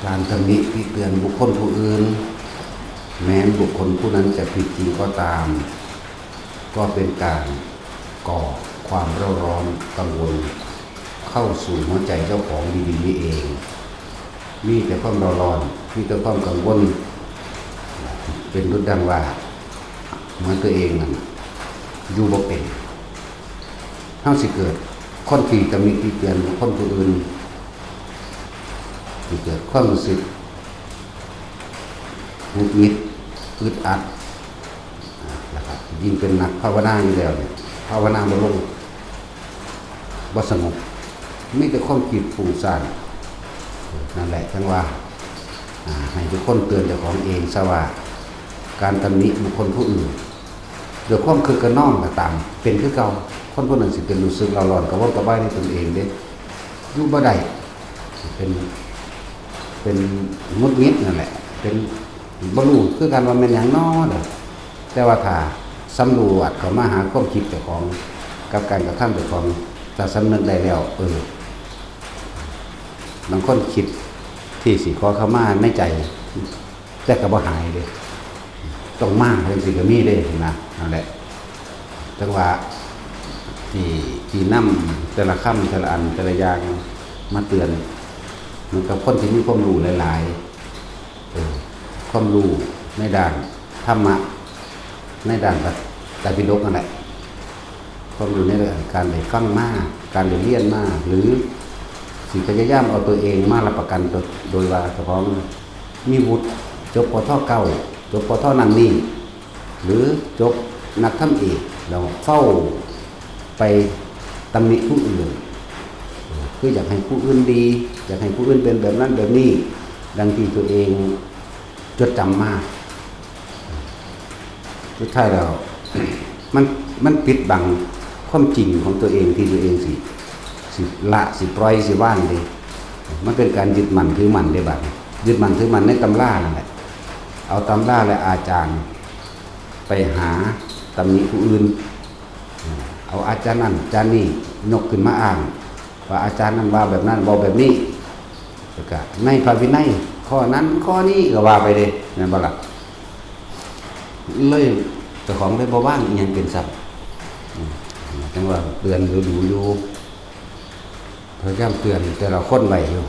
การตำหนิติเตือนบุคคลผู้อื่นแม้บุคคลผู้นั้นจะผิดจริงก็ตามก็เป็นการก่อความเร่าร้อนกังวลเข้าสู่หัวใจเจ้าของดีๆนี่เองมีแต่ความเร่าร้อนมีแต่ความกังวลเป็นรุดดังว่าเหมือนตัวเองนั่นอยู่บ่เป็นเฮาสิเกิดคนที่ตำหนิติเตือนบุคคลผู้อื่นที่เกิดความรู้สึกหงุดหงิดอึดอัดนะครับยิ่งเป็นนักภาวนาอยู่แล้วเนี่ยภาวนาบ่ลงบ่สงบมีแต่ความคิดฟุ้งซ่านนั่นแหละจังว่าให้ทุกคนเตือนเจ้าของเองซะว่าการตำหนิบุคคลผู้อื่นโดยความคือกระน้องก็ตามเป็นคือเก่าคนผู้นั้นสิเป็นรู้สึกเราร้อนกระวนกระวายในตนเองเด้อยู่บ่ได้เป็นงุดหงิดนั่นแหละเป็นบ่รู้คือกันว่าแม่นหยังน้อเด้อแต่ว่าถ้าสำรวจเข้ามาหาความคิดเจ้าของกับการกระทำเจ้าของถ้าสำนึกได้แล้วบางคนคิดที่สิขอเข้ามาในใจแต่ก็บ่หายเด้ต้องมาจังสิก็มีเด้นะนั่นแหละจังว่าที่นำแต่ละคำแต่ละอันแต่ละอย่างมาเตือนเหมือนกับคนที่มีความรู้หลายๆความรู้ในด้านธรรมะในด้านไตรปิฎกนั่นแหละความรู้ในเรื่องการได้ฟังมาการได้เรียนมาหรือสิพยายามเอาตัวเองมารับประกันโดยว่าเฉพาะมีวุฒิจบปทเก้าจบปทนั่นนี่หรือจบนักธรรมเอกเราเฝ้าไปตำหนิผู้อื่นคืออยากให้ผู้อื่นดีอยากให้ผู้อื่นเป็นแบบนั้นแบบนี้ดังที่ตัวเองจดจำมาสุดท้ายแล้ว มันปิดบังความจริงของตัวเองที่ตัวเองสิละสิปล่อยสิว่างเลยมันเป็นการยึดมั่นถือมั่นได้บัดยึดมั่นถือมั่นในตำรานั่นแหละเอาตำราและอาจารย์ไปหาตำหนิผู้อื่นเอาอาจารย์นั่นอาจารย์นี่ยกขึ้นมาอ้างว่าอาจารย์นั้นว่าแบบนั้นบอกแบบนี้แล้วก็ในพระวินัยข้อนั้นข้อนี้ก็ว่าไปเลยนั่นบ่ล่ะเลยเจ้าของเลยบ่ว่างอีหยังเป็นศัพท์จังว่าเตือนดูอยู่พยายามเตือนแต่เราคนไว้อยู่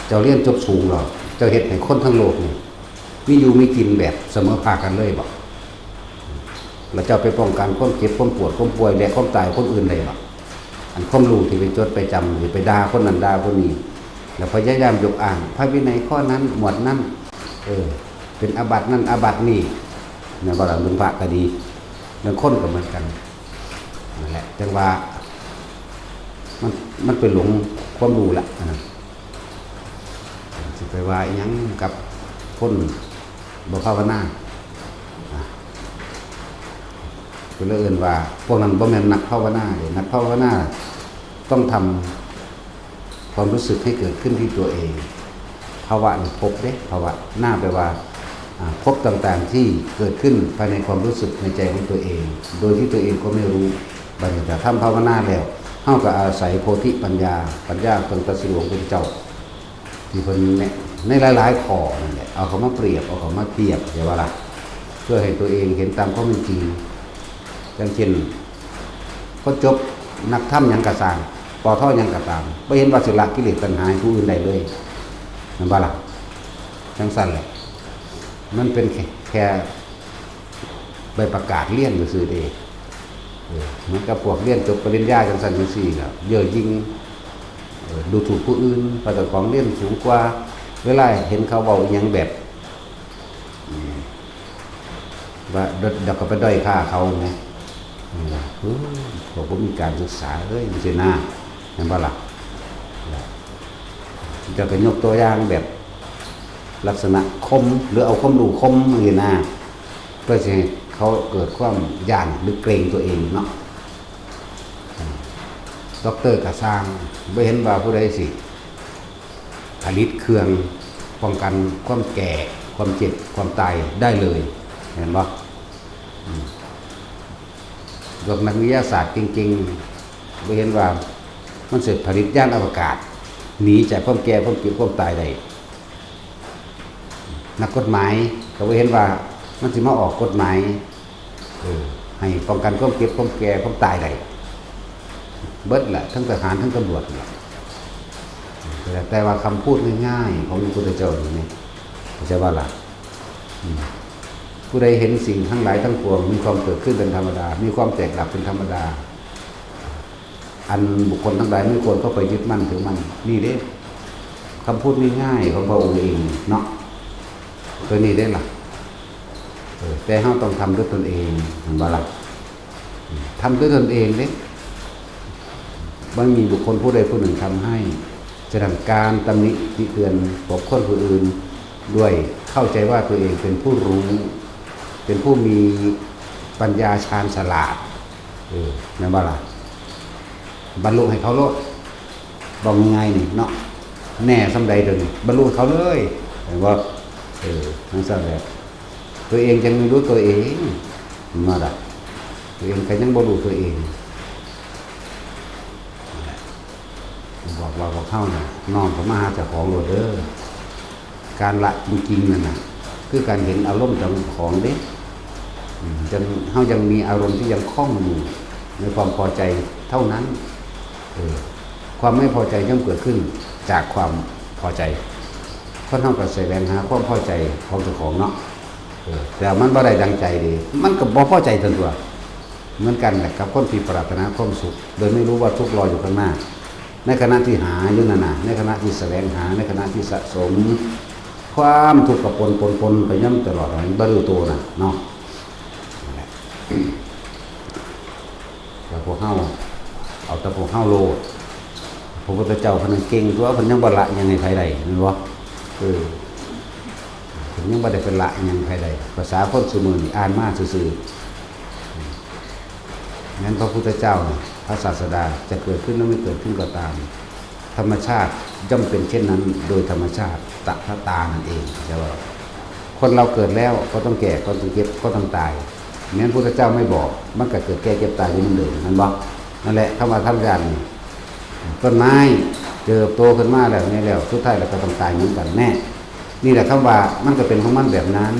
เจ้าเรียนจบสูงหรอเจ้าเฮ็ดให้คนทั้งโลกนี่มีอยู่มีกินแบบเสมอภาคกันเลยบ่แล้วเจ้าไปป้องกันความเจ็บความปวดความป่วยและความตายคนอื่นได้บ่อันความรู้ที่ไปจดไปจำหรือไปด่าคนนั้นด่าคนนี้แล้วพยายามยกอ้างพระวินัยข้อนั้นหมวดนั้นเป็นอาบัตินั้นอาบัตินี้เนี่ยบ่ล่ะเรื่องพระก็ดีเรื่องคนก็เหมือนกันนั่นแหละจังว่ามันเป็นหลงความรู้ละสิไปว่าอีหยังกับคนบ่ภาวนาก็เลยเอิ้นว่าพวกนั้นบ่แม่นนักภาวนาเด้นักภาวนาต้องทำความรู้สึกให้เกิดขึ้นที่ตัวเองภาวะนี่พบเด้ภาวะหน้าแปลว่าพบต่างๆที่เกิดขึ้นภายในความรู้สึกในใจของตัวเองโดยที่ตัวเองก็ไม่รู้บัดนี้ถ้าทำภาวนาแล้วเฮาก็อาศัยโพธิปัญญาตนตรัสรู้ของพระเจ้าที่เพิ่นในหลายๆข้อนั่นแหละเอาเขามาเปรียบเอาเขามาเทียบอย่าว่าล่ะเพื่อให้ตัวเองเห็นตามความเป็นจริงอย่างเช่นก็จบนักธรรมหยังกะสร้างปอท่อหยังกะตามบ่เห็นว่าสิละกิเลสตัณหาผู้อื่นได้เลยนั่นบ่ล่ะจังซั่นแหละมันเป็นแค่ใบประกาศเรียนซื่อๆเด้เหมือนกับพวกเรียนจบปริญญาจังซั่นจังซี่ก็เย่อหยิ่งดูถูกผู้อื่นว่าเจ้าของเรียนสูงกว่าเวลาเห็นเขาเว้าอีหยังแบบว่าเดี๋ยวก็ไปด้อยค่าเขาไงบอกว่ามีการศึกษามันสิน่าเห็นบ่ล่ะจะก็ยกตัวอย่างแบบลักษณะคมหรือเอาความรู้คมนี่นะเพื่อให้เขาเกิดความย่านหรือเกรงตัวเองเนาะด็อกเตอร์ก็สร้างไม่เห็นว่าผู้ใดสิผลิตเครื่องป้องกันความแก่ความเจ็บความตายได้เลยเห็นบ่พวกนักวิทยาศาสตร์จริงๆไม่เห็นว่ามันเสร็จผลิตยานอวกาศ หนีจากความแก่ความเจ็บความตายได้นักกฎหมายเขาเห็นว่ามันสิมาออกกฎหมายให้ป้องกันความเจ็บความแก่ความตายได้เบิดแหละทั้งทหารทั้งตำรวจแหละแต่ว่าคำพูดง่ายๆของพระพุทธเจ้านี่จะว่าล่ะผู้ใดเห็นสิ่งทั้งหลายทั้งปวงมีความเกิดขึ้นเป็นธรรมดามีความแตกดับเป็นธรรมดาอันบุคคลทั้งหลายไม่ควรเข้าไปยึดมั่นถือมั่นนี่เด้คำพูดง่ายๆของพระองค์เองเนาะตัวนี้ได้ล่ะแต่เราต้องทำด้วยตนเองว่าล่ะทำด้วยตนเองเด้ไม่มีบุคคลผู้ใดผู้หนึ่งทำให้จะทำการตำหนิติเตือนบอกคนผู้อื่นด้วยเข้าใจว่าตัวเองเป็นผู้รู้เป็นผู้มีปัญญาชาญฉลาดนั่นว่าล่ะบรรลุให้เขาโลดบอกยังไงนี่เนาะแน่สำใดเดินบรรลุเขาเลยเห็นว่านั่นสั่นแหละตัวเองยังไม่รู้ตัวเองมาล่ะตัวเองก็ยังบรรลุตัวเองบอกเข้าน่ะน้อมเขามาหาเจ้าของโลดเด้อการละจริงๆนั่นน่ะคือการเห็นอารมณ์ของเด้เฮายังมีอารมณ์ที่ยังคล้องอยู่ในความพอใจเท่านั้นความไม่พอใจย่อมเกิดขึ้นจากความพอใจคนเฮาก็แสวงหาความพอใจของเจ้าของเนาะแต่มันบ่ได้ดังใจดีมันก็บ่พอใจทันตัวเหมือนกันแหละกับคนที่ปรารถนาความสุขโดยไม่รู้ว่าทุกข์รออยู่ข้างหน้าในขณะที่หาอยู่นั่นน่ะในขณะที่แสวงหาในขณะที่สะสมความทุกข์กับปนไปย่ำตลอดเลยบ่รู้ตัวน่ะเนาะแต่พวกเฮาเอาแต่พวกเฮาโลดพระพุทธเจ้าเพิ่นเก่งตัวเพิ่นยังบ่ละยังไงไผใดแม่นบ่เพิ่นยังบ่ได้เป็นละยังไผใดภาษาคนซุมื้อนี่อ่านมาซื่อๆงั้นพระพุทธเจ้าพระศาสดาจะเกิดขึ้นหรือไม่เกิดขึ้นก็ตามธรรมชาติย่อมเป็นเช่นนั้นโดยธรรมชาติตถานั่นเองใช่ป่ะคนเราเกิดแล้วก็ต้องแก่ก็ต้องเจ็บก็ต้องตายงั้นพระพุทธเจ้าไม่บอกมันก็เกิดแก่เจ็บตายอยู่นั่นเองนั่นบ่นั่นแหละเข้ามาทำกันต้นไม้เจอโตขึ้นมาแล้วนี่แล้วสุดท้ายเราก็ต้องตายเหมือนกันแน่นี่แหละคำว่ามันก็เป็นของมันแบบนั้น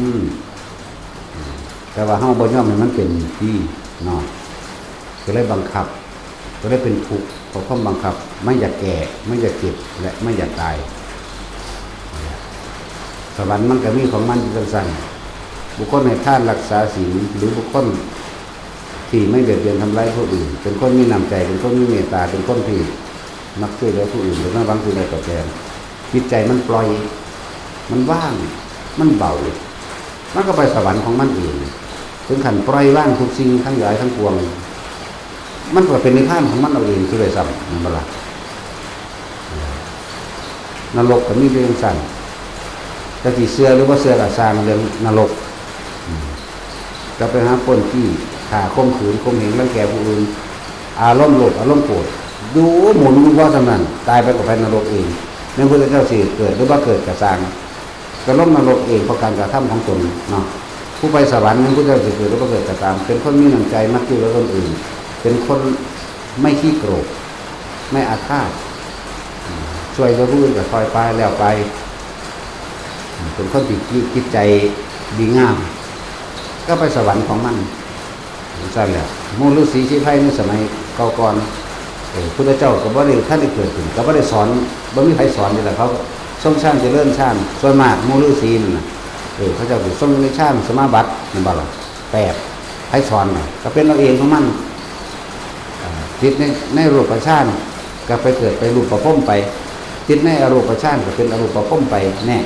แต่ว่าเฮาบ่ยอมให้มันเป็นที่เนาะก็เลยบังคับก็เลยเป็นทุกข์เพราะความบังคับไม่อยากแก่ไม่อยากเจ็บและไม่อยากตายสวรรค์มันก็มีของมันอยู่สั้นๆบุคคลในท่านรักษาศีลหรือบุคคลที่ไม่เบียดเบียนทำร้ายผู้อื่นเป็นคนมีน้ำใจเป็นคนมีเมตตาเป็นคนที่มักช่วยเหลือผู้อื่นหรือไม่บางทีได้ตอบแทนจิตใจมันปล่อยมันว่างมันเบามันก็ไปสวรรค์ของมันเองถึงขันปล่อยว่างทุกสิ่งทั้งหลายทั้งปวงมันก็เป็นนิพพานของมันเอาเองที่เลยซ้ำนั่นบ่ล่ะนรกก็มีเรื่องสั่นจะกี่เสื้อหรือว่าเสื้อกับสร้างเรื่องนรกจะไปหาคนที่ฆ่าข่มขืนข่มเหงรังแกผู้อื่นอารมณ์โลภอารมณ์โกรธดูหมุนว่าสำนันตายไปกับไปนรกเองนั่นพุทธเจ้าสิเกิดหรือว่าเกิดกับสร้างก็ล้มนรกเองเพราะการกระทำของตนเนาะผู้ไปสวรรค์นั่นพุทธเจ้าสิเกิดหรือว่าเกิดกับตามเป็นคนมีน้ำใจมักช่วยเหลือคนอื่นเป็นคนไม่ขี้โกรธไม่อาฆาตช่วยเหลือผู้อื่นก็คอยไปแล้วไปเป็นคนที่จิตใจดีงามก็ไปสวรรค์ของมันสั่นแหละมูลฤาษีชีไพในสมัยเก่าก่อนพุทธเจ้าก็บ่ได้ท่านได้เกิดขึ้นก็บ่ได้สอนบ่มีใครสอนนี่แหละเขาทรงช่างเจริญช่างส่วนมากมูลฤาษีนั่นน่ะเขาเจ้าสิทรงในช่างสมาบัตินั่นบ่ล่ะ8ให้สอนน่ะก็เป็นเราเองของมันจิตในรูปฌานก็ไปเกิดไปรูปประพรมไปจิตในอรูปฌานก็เป็นอรูปประพรมไปแน่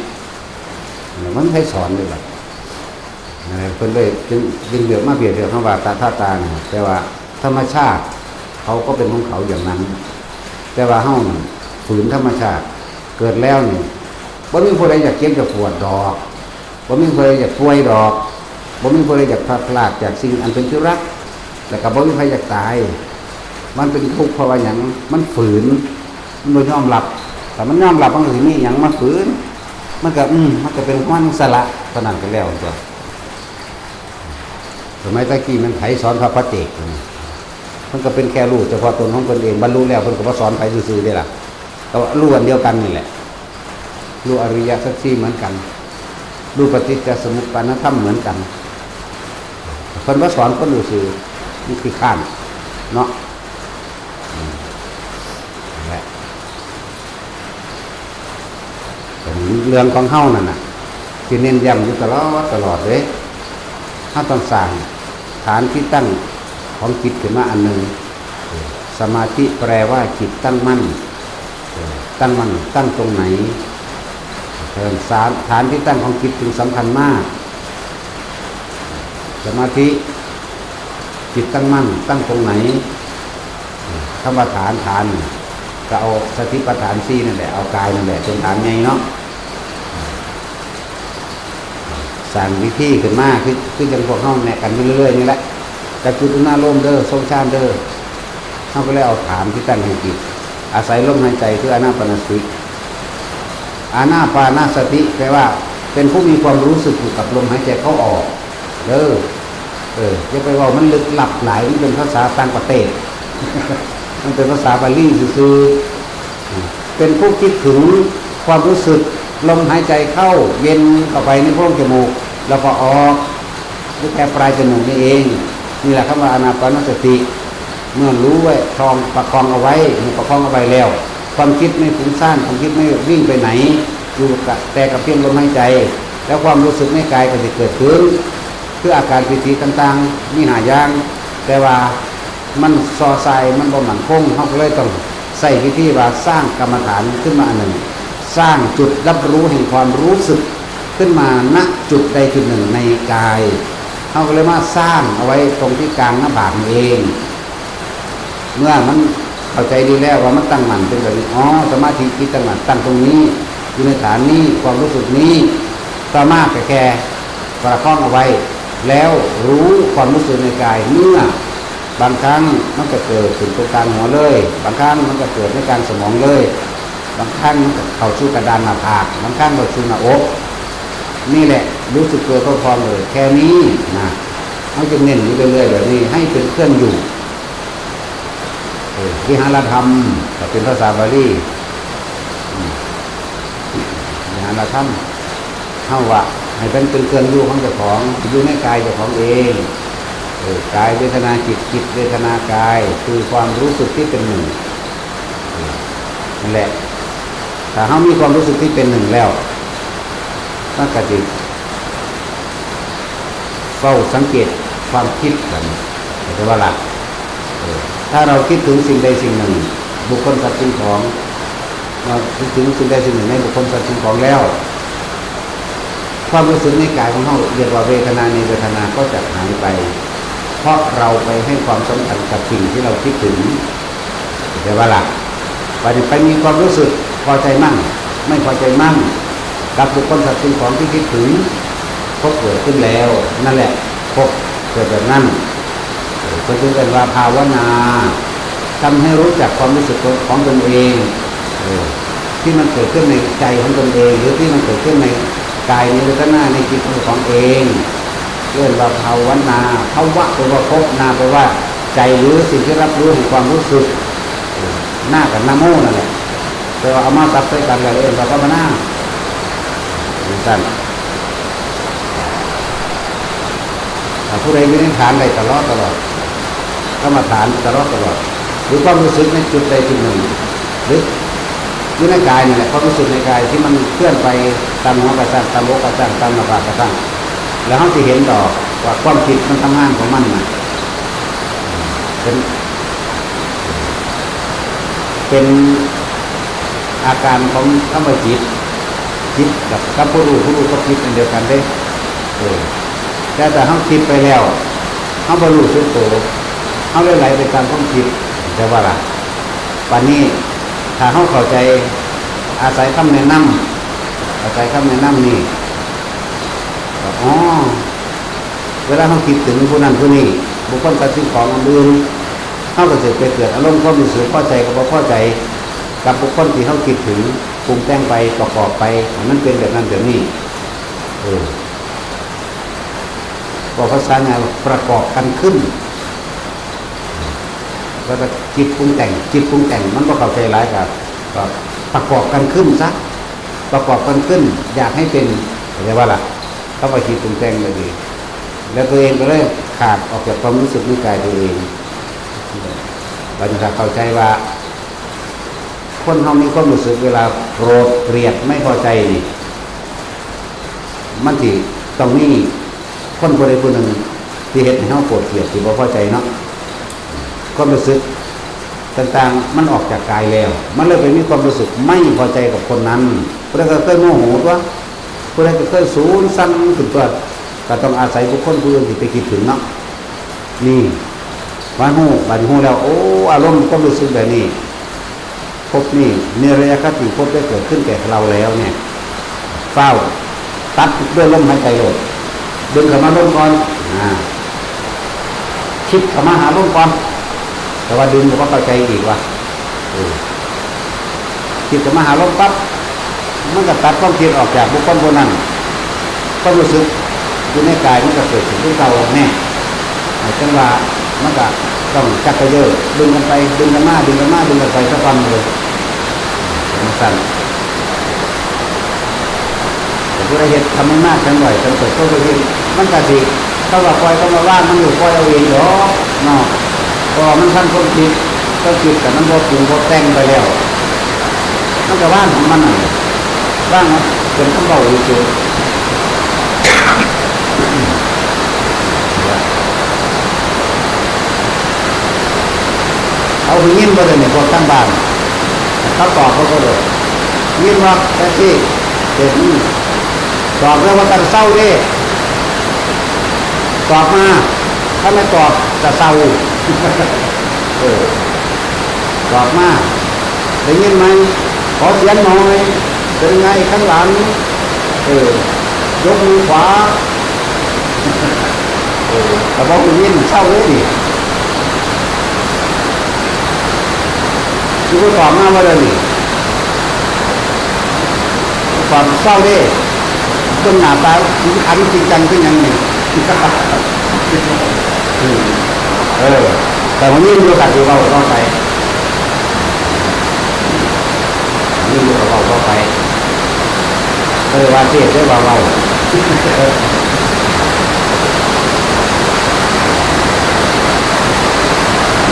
มันให้สอนเลยล่ะเพิ่นเลยจึงเดือดมาเปรียบเทียบคำว่าตาเนี่ยแต่ว่าธรรมชาติเขาก็เป็นของเขาอย่างนั้นแต่ว่าเฮาฝืนธรรมชาติเกิดแล้วนี่บ่มีผู้ใดอยากเจ็บอยากปวดดอกบ่มีผู้ใดอยากป่วยดอกบ่มีผู้ใดอยากพลาดจากสิ่งอันเป็นที่รักแล้วก็บ่มีใครอยากตายมันเป็นทุกข์เพราะว่าหยังมันฝืนมันบ่ยอมรับแต่มันยอมรับมันก็สิมีหยังมาฝืนมันก็เป็นความสละเท่านั้นก็แล้วจ้ะสมัยตะกี้มันไผสอนพระปัจเจกมันก็เป็นแค่รู้เฉพาะตนของตนเองบรรลุแล้วเพิ่นก็บ่สอนไผซื่อๆได้ล่ะไป ก็รู้อันเดียวกันนี่แหละรู้อริยสัจสี่เหมือนกันรู้ปฏิจจสมุปบาทธรรมเหมือนกันคนว่าสอนคนดูสื่อนี่คือข้ามเนาะแหละเรื่องของเฮ้านั่นน่ะที่เน้นย้ำอยู่ตลอดเลยถ้าต้องสร้างฐานที่ตั้งของจิตขึ้นมาอันหนึ่งสมาธิแปลว่าจิตตั้งมั่นตั้งตรงไหนฐานที่ตั้งของจิตจึงสำคัญมากสมาธิจิตตั้งมั่นตั้งตรงไหนคำว่าฐานก็เอาสติปัฏฐานสี่นั่นแหละเอากายนั่นแหละเป็นฐานไงเนาะสั่งวิธีขึ้นมาคือยังพวกห้องแนะกันเรื่อยๆนี่แหละแต่จุดหน้าลมเด้อทรงชาติเด้อเขาก็เลยเอาฐานที่ตั้งให้จิตอาศัยลมหายใจคืออานาปานสติอานาปานสติแปลว่าเป็นผู้มีความรู้สึกอยู่กับลมหายใจเข้าออกเด้ออย่าไปว่ามันลึกลับหลายมันเป็นภาษาต่างประเทศ มันเป็นภาษาบาลีซื่อๆเป็นผู้คิดถึงความรู้สึกลมหายใจเข้าเย็นเข้าไปในโพรงจมูกแล้วก็ออกด้วยแค่ปลายจมูกนี่เองนี่แหละคำว่าอานาปานสติเมื่อรู้ไว้ประคองเอาไว้ประคองเอาไว้แล้วความคิดไม่ฟุ้งซ่านความคิดไม่วิ่งไปไหนอยู่กับแต่กับเพียงลมหายใจแล้วความรู้สึกในกายก็จะเกิดขึ้นคืออาการปิติต่างๆมีหาอย่างแต่ว่ามันซอไซมันบ่มั่นคงเขาก็เลยต้องใส่วิธีว่าสร้างกรรมฐานขึ้นมาอันหนึ่งสร้างจุดรับรู้แห่งความรู้สึกขึ้นมาณจุดใดจุดหนึ่งในกายเขาก็เลยมาสร้างเอาไว้ตรงที่กลางหน้าผากเองเมื่อมันเข้าใจดีแล้วว่ามันตั้งมั่นเป็นแบบนี้สมาธิที่ตั้งมั่นตั้งตรงนี้อยู่ในฐานนี้ความรู้สึกนี้ต่อมาแค่ประคองเอาไว้แล้วรู้ความรู้สึกในกายเมื่อบางครั้งมันก็เกิดถึงตรงกลางหัวเลยบางครั้งมันก็เกิดในกลางสมองเลยบางครั้งมันก็เข้าสู่กระดานหน้าผากบางครั้งก็สู่หน้าอกนี่แหละรู้สึกตัวพร้อมๆเลยแค่นี้นะเขาจะเน้นอยู่เรื่อยๆแบบนี้ให้เป็นเครื่องอยู่วิหารธรรมก็เป็นภาษาบาลีวิหารธรรมเท่าว่าให้เป็นเครื่องอยู่ของเจ้าของอยู่ในกายเจ้าของเองกายเวทนาจิตเวทนากายคือความรู้สึกที่เป็นหนึ่งนั่นแหละถ้าเขามีความรู้สึกที่เป็นหนึ่งแล้วมันก็จะเฝ้าสังเกตความคิดกันแต่ว่าหลักถ้าเราคิดถึงสิ่งใดสิ่งหนึ่งบุคคลสัตว์สิ่งของเราคิดถึงสิ่งใดสิ่งหนึ่งในบุคคลสัตว์สิ่งของแล้วความรู้สึกในกายของเราเรียกว่าเวทนาในเวทนาก็จะหายไปเพราะเราไปให้ความสำคัญกับสิ่งที่เราคิดถึงแต่ว่าหลักไปมีความรู้สึกพอใจมั่งไม่พอใจมั่งกับบุคคลสัตว์สิ่งของที่คิดถึงก็เกิดขึ้นแล้วนั่นแหละพบเกิดแบบนั้นก็จึงเป็นว่าภาวนาทำให้รู้จักความรู้สึกของตนเองที่มันเกิดขึ้นในใจของตนเองหรือที่มันเกิดขึ้นในกายในเวทนาในจิตของเองเรียกว่าภาวนาภาวะแปลว่าพบนาแปลว่าใจหรือสิ่งที่รับรู้ของความรู้สึกหน้ากับนาโมนั่นแหละแต่ว่าเอามาซับใส่กันแล้วเองเราก็มาหน้าสั้นผู้ใดมีฐานใดตลอดก็มาฐานตลอดหรือความรู้สึกในจุดใดจุดหนึ่งหรืออยู่ในกายนี่แหละความรู้สึกในกายที่มันเคลื่อนไปตามหัวกระสังตามอกกระสังตามหน้าผากกระสังแล้วเขาจะเห็นดอกว่าความคิดมันทำงานของมันเป็นอาการของธรรมจิตกับผู้รู้กับจิตเป็นเดียวกันได้แต่เขาคิดไปแล้วเขาบรรลุสุดโต่งเขาเลยไหลไปตามความคิดแต่ว่าล่ะวันนี้ถ้าเขาเข้าใจอาศัยคำแนะนำนี่เวลาเขาคิดถึงผู้นั้นผู้นี้บุคคลตัดสินของอันอื่นเขาก็จะไปเกิดอารมณ์ความรู้สึกพอใจกับพอใจกับบุคคลที่เขาคิดถึงปรุงแต่งไปประกอบไปมันเป็นแบบนั้นแบบนี้บอกภาษาไงประกอบกันขึ้นแล้วก็จิตปรุงแต่งมันก็เข้าใจหลายกับ ประกอบกันขึ้นซะประกอบกันขึ้นอยากให้เป็นอะไรว่าล่ะเขาไปคิดปรุงแต่งเลยดีแล้วตัวเองก็เลยขาดออกจากความรู้สึกในกายตัวเองเราจะเข้าใจว่าคนเขามีความรู้สึกเวลาโกรธเกลียดไม่พอใจนี่มันสิต้องมีคนคนใดคนหนึ่งที่เห็นให้เขาโกรธเกลียดที่บ่พอใจเนาะความรู้สึกต่างๆมันออกจากกายแล้วมันเลยไปมีความรู้สึกไม่พอใจกับคนนั้นผู้ใดก็เคยโมโหตัวผู้ใดก็เคยสูญสั้นขึ้นตัวก็ต้องอาศัยบุคคลผู้อื่นที่ไปคิดถึงเนาะนี่วันหูบัดหูแล้วโอ้อารมณ์ความรู้สึกแบบนี้พบนี่เนรยคติพบได้เกิดขึ้นแก่เราแล้วเนี่ยเฝ้าตัดด้วยลมหายใจโลดดึงเข้ามาลมก่อนคิดเข้ามาหาลมก่อนแต่ว่าดึงก็เข้าใจอีกว่าคิดเข้ามาหาลมปั๊บมันก็ตัดความคิดออกจากบุคคลคนนั้นก็รู้สึกอยู่ในกายมันก็เกิดถึงที่เราแน่จังหวะมันก็ต้องจักรเยอะดึงกันไปดึงกันมาดึงกันมาดึงกันไปสักวันเลยสั่นแต่ผู้ใดเห็นทำไม่มากจังหน่อยจนเกิดเข้าไปเห็นมันก็สิเข้าว่าคอยเข้ามาว่ามันอยู่คอยเอาเองหรอเนาะพอมันทันคนคิดก็คิดแต่มันพอปรุงพอแต่งไปแล้วมันก็ว่างของมันน่ะว่างเป็นคำเบาอยู่เฉยเอาไปยิ้มก็เลยเนี่ยพวกตั้งบ้านเขาตอบเขาก็เลยยิ้มว่าแท็กซี่เด็กนี่ตอบแล้วว่าจะเศร้าดิตอบมาถ้าไม่ตอบจะเศร้าตอบมาได้ยินไหมขอเสียงหน่อยเป็นไงข้างหลังยกมือขวาแต่บอกได้ยินเศร้าเลยดิคือตอบมาว่าอะไรนี่ตอบเศร้าดิต้นหน้าตาอันจริงจังขึ้นยังไงแต่วันนี้มีโอกาสที่เราเข้าไปนี่เราเข้าไปว่าเทศได้ว่าเรา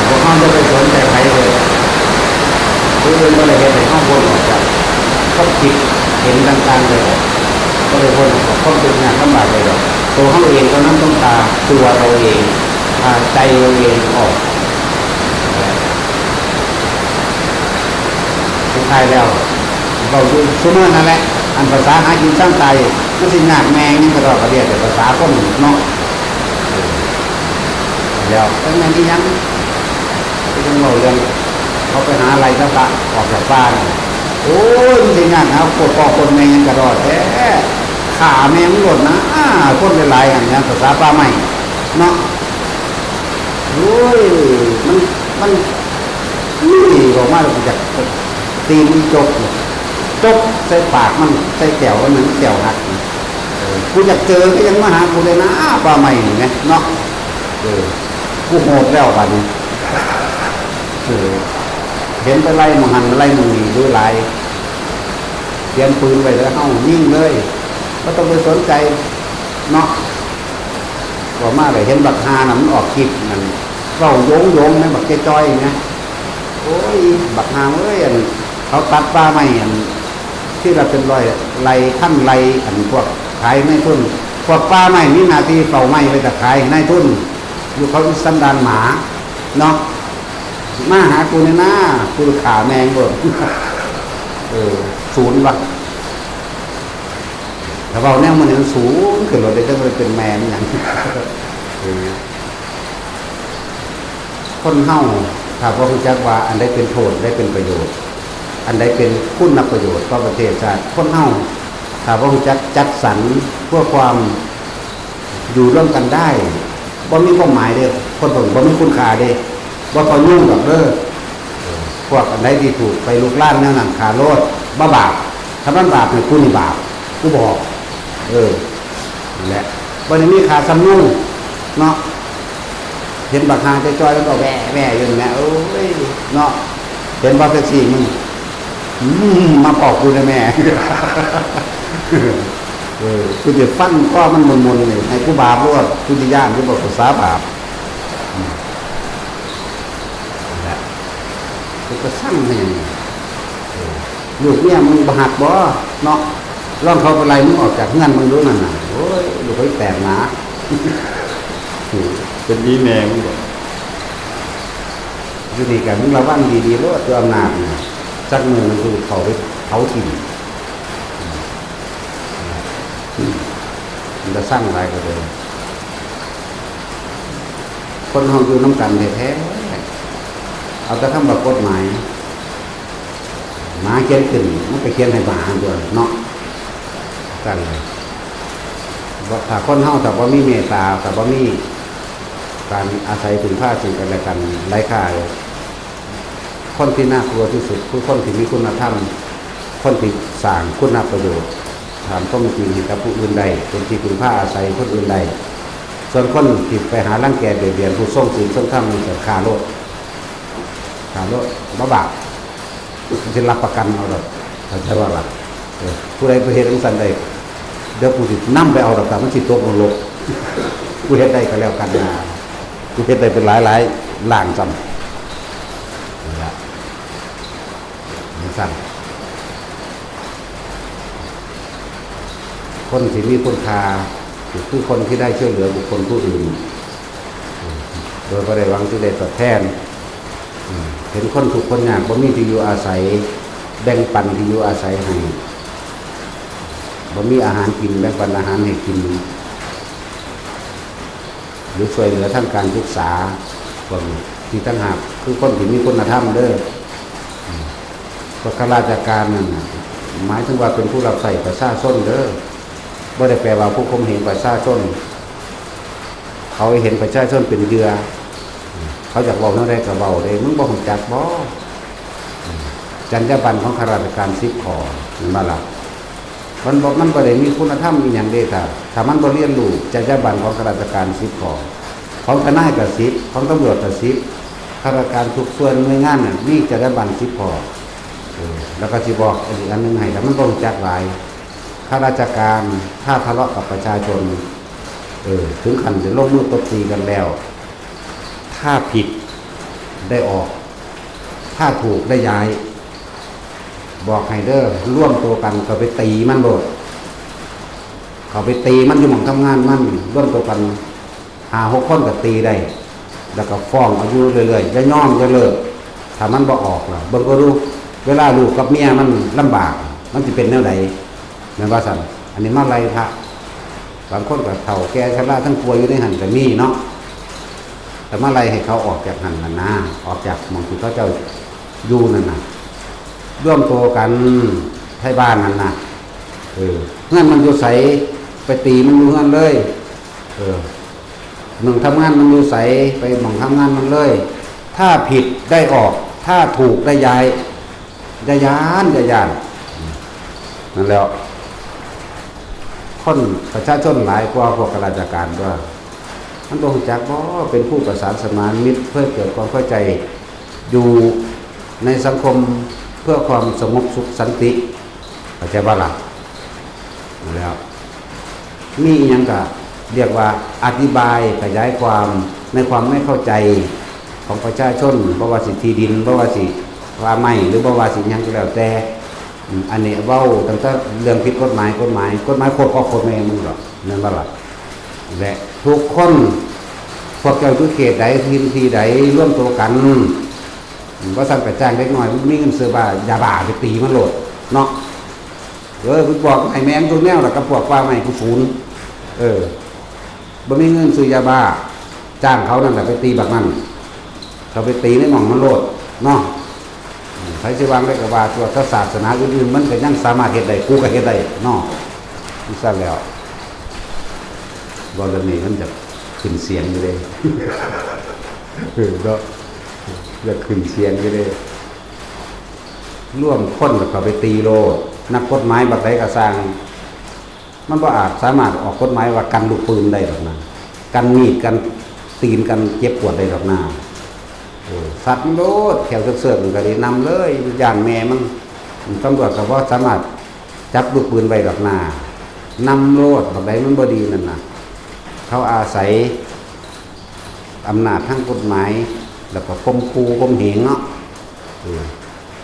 พวกเขาไม่ได้สนใจใครเลยผู้อื่นก็เลยเห็นในห้องบนออกจากก็คิดเห็นต่างๆเลยก็เลยคนกับข้อเป็นงานลำบากเลยตัวเขาเองก็นั้นต้องตาตัวเราเองใจเราเองออกสุดท้ายแล้วเราดูสมมตินั่นแหละอันภาษาหากินสร้างใจไม่ใช่งานแมงนี่ก็เราเรียกแต่ภาษาคนเนาะแล้วเป็นงานที่ยังที่ต้องเราเรื่องเขาไปหาอะไรก็ตะออกจากบ้านโอ้ยไม่ใช่งานนะปวดคอคนแมงยังกระโดดแท้ขาแมงหล่นนะคนหลายๆอย่างนี้ภาษาป้าใหม่เนาะโอ้ยมันนี่บอกว่าเราจะตีนจกใส่ปากมันใส่แก้วมันเหมือนแก้วหักกูอยากเจอก็ยังมาหากูเลยนะป้าใหม่ไงเนาะกูโหดแล้วบ้านี้เห็นไปไล่มึงหันไล่มึงหนีด้วยลายเตรียมปืนไปแล้วเข้ายิ่งเลยก็ต้องไปสนใจเนาะก็มาเลยเห็นบักฮานะมันออกคลิปมันเราโยงนะบักจ้อยๆนะโอ้ยบักฮาเอ้ยเขาตัดป้าไม่ที่เราเป็นรอยไหลขั้นไหลอันพวกขายในทุนพวกป้าไม่มีหน้าที่เฝ้าไม่ไปแต่ขายในทุนอยู่เขาสันดานหมาเนาะมาหากูเนี่ยนะกูขาแมงบ่ศูนย์วะแต่เราแนวมันยังสูงขึ้นเราได้จะเป็นแมนอย่างคนเฮาถ้าพระพุทธเจ้าว่าอันใดเป็นโทษได้เป็นประโยชน์อันใดเป็นคุณประโยชน์ต่อประเทศชาติคนเฮาถ้าพระพุทธเจ้าจัดสรรเพื่อความอยู่ร่วมกันได้บ่มีความหมายเด้อคนผมบ่มีคุณค่าเด้บ่ต้องยุ่งกับเด้อพวกอันใดที่ถูกไปลุกล้านนั่นน่ะขาโลดบ่บาปถ้ามันบาปเนี่ยกูนี่บาปกูบอกนั่นแหละบ่ได้มีค่าสำนุนเนาะเห็นบักฮาจ้อยๆแล้วก็แว่อยู่นั่นแหละโอ้ยเนาะเห็นบ่แท็กซี่มัน มาปอกกูนะแม่ กูจะฟันข้อมันมนๆเลยให้กูบาปรวดกูจะย่านกูบอกภาษาบาปและกูก็สั่งให้ลูกเนี่ยมึงบหักบ่เนาะร่องเขาเป็นไรมึงออกจากเงื่อนมึงรู้นั่นน่ะโอ้ยลูกเขาแตกหนาเป็นดีแม่มึงบอกอยู่ดีกันมึงระวังดีๆรวดตัวอำนาจเนี่ยจักมือมันคือเขาไปเผาถิ่นมันจะสร้างอะไรก็เลยคนเราอยู่น้ำกันแท้ๆเอาแต่คำแบบกฎหมายหมาเขียนขึ้นมันไปเขียนให้หมาด้วยเนาะกันเลยถ้าคนเฮาแต่ว่ามีเมตตาแต่ว่ามีการอาศัยถึงผ้าสิ่งกันและกันไร้ค่าเลยคนที่น่ากลัวที่สุดคือคนที่มีคุณธรรมคนที่สร้างคุณประโยชน์ถามต้องจริงให้กับผู้อื่นใดเป็นที่คุณผ้าอาศัยคนอื่นใดส่วนคนที่ไปหาร่างแกเบียดเบียนผู้ทรงศีลทรงธรรมมันจะฆ่าโลดบ้าบาปจะรับประกันเอาดอกเขาจะว่าหลักผู้ใดไปเห็นอันสันใดเดี๋ยวผู้ที่นั่ไปเอาดอกแต่มันจิตตกลงผู้เห็นได้ก็แล้วกันนะผู้เห็นได้เป็นหลายหล่างจำนี่ละมันสั้นคนที่มีคุณค่าคือคนที่ได้ช่วยเหลือบุคคลผู้อื่นโดยไม่ได้หวังที่ได้ตอบแทนเห็นคนถูกคนยากบ่มีที่อยู่อาศัยแบ่งปันที่อยู่อาศัยให้บ่มีอาหารกินแบ่งปันอาหารให้กินหรือช่วยเหลือทางการศึกษาคนที่ตั้งหากคือคนที่มีคุณธรรมเด้อข้าราชการนั่นหมายถึงว่าเป็นผู้รับใช้ประชาชนเด้อไม่ได้แปลว่าผู้ข่มเหงประชาชนเขาเห็นประชาชนเป็นเหยื่อเขาอยากเว้าเท่าใดก็เว้าได้มึงบ่ฮู้จักบ่จรรยาบรรณของข้าราชการ10ข้อมันบ่ล่ะมันบ่ได้มีคุณธรรมอีหยังเด้ถ้ามันบ่เรียนรู้จรรยาบรรณของข้าราชการ10ข้อของทนายก็10ของตำรวจก็10ข้าราชการทุกส่วนหน่วยงานน่ะมีจรรยาบรรณ10ข้อแล้วก็สิบอกอีกอันนึงให้ถ้ามันบ่รู้จักหลายข้าราชการถ้าทะเลาะกับประชาชนถึงขั้นจะลงมือตบตีกันแล้วถ้าผิดได้ออกถ้าถูกได้ย้ายบอกให้เด้อร่วมตัวกันเขาไปตีมันโดดเขาไปตีมันอยู่หม่องทำงานมันร่วมตัวกัน5-6 คนก็ตีได้แล้วก็ฟ้องอายุเรื่อยๆจะย่อมจะเลิกถ้ามันบ่ออกล่ะเบิ่งก็รู้เวลาลูกกับเมียมันลำบากมันจะเป็นแนวใดแม่นว่าซั่นอันนี้มาไล่พระบางคนก็เฒ่าแก่ชราทั้งป่วยอยู่ในหันก็มีเนาะแต่มาไล่ให้เขาออกจากหันนั่นนะออกจากหม่องที่เขาเจ้าอยู่นั่นน่ะร่วมตัวกันให้บ้านนั่นน่ะเงื่อนมันอยู่ใสไปตีมันอยู่เงื่อนเลยหนึ่งทำงานมันอยู่ใสไปหม่องทำงานมันเลยถ้าผิดได้ออกถ้าถูกได้ย้ายจะย้านนั่นแล้วคนประชาชนหลายกว่าพวกข้าราชการว่ามันต้องจักว่าเป็นผู้ประสานสมานมิตรเพื่อเกิดความเข้าใจอยู่ในสังคมเพื่อความสงบสุขสันติเข้าใจบ้างล่ะแล้วมีอย่างก็เรียกว่าอธิบายขยายความในความไม่เข้าใจของประชาชนบ่ว่าสิที่ดินบ่ว่าสิว่าไม่หรือบ่ว่าสิหยังก็แล้วแต่อันนี้เว้าตั้งแต่เรื่องผิดกฎหมายโคตรพ่อโคตรแม่มึงหรอกนั่นบ่ล่ะและทุกคนพวกเจ้าอยู่เขตใดที่ใดร่วมตัวกันว่าสั่งไปจ้างเล็กน้อยมีเงินซื้อบายาบ้าไปตีมันโหลดเนาะกูบอกไอ้แมงตัวแนวล่ะกับพวกว่าใหม่กูศูนย์บ่มีเงินซื้อยาบ้าจ้างเขานั่นแหละไปตีแบบนั้นเขาไปตีในหม่องมันโหลดเนาะใครสิวางได้ก็ว่าตัวศาสนาอื่นๆมันก็ยังสามารถเฮ็ดได้กูก็เฮ็ดได้เนาะนี่ซะแล้วบ่ละนี่มันจะขึ้นเสียงอยู่เลยเนาะจะขึ้นเสียงอยู่เลยร่วมคนกับเขาไปตีโลนักกฎหมายบัดใดก็สร้างมันบ่อาจสามารถออกกฎหมายว่ากันลูกปืนได้ดอกนะกันมีดกันตีนกันเจ็บปวดได้ดอกนะสัตว์มันโลดแถวเสือกๆมันก็ได้นำเลยย่านแม่มัน ตำรวจก็บ่สามารถจับลูกปืนไว้ดอกหน้านำโลดบักใดมันบ่ดีนั่นน่ะเขาอาศัยอำนาจทางกฎหมายแล้วก็ข่มขู่ข่มเหงเนาะ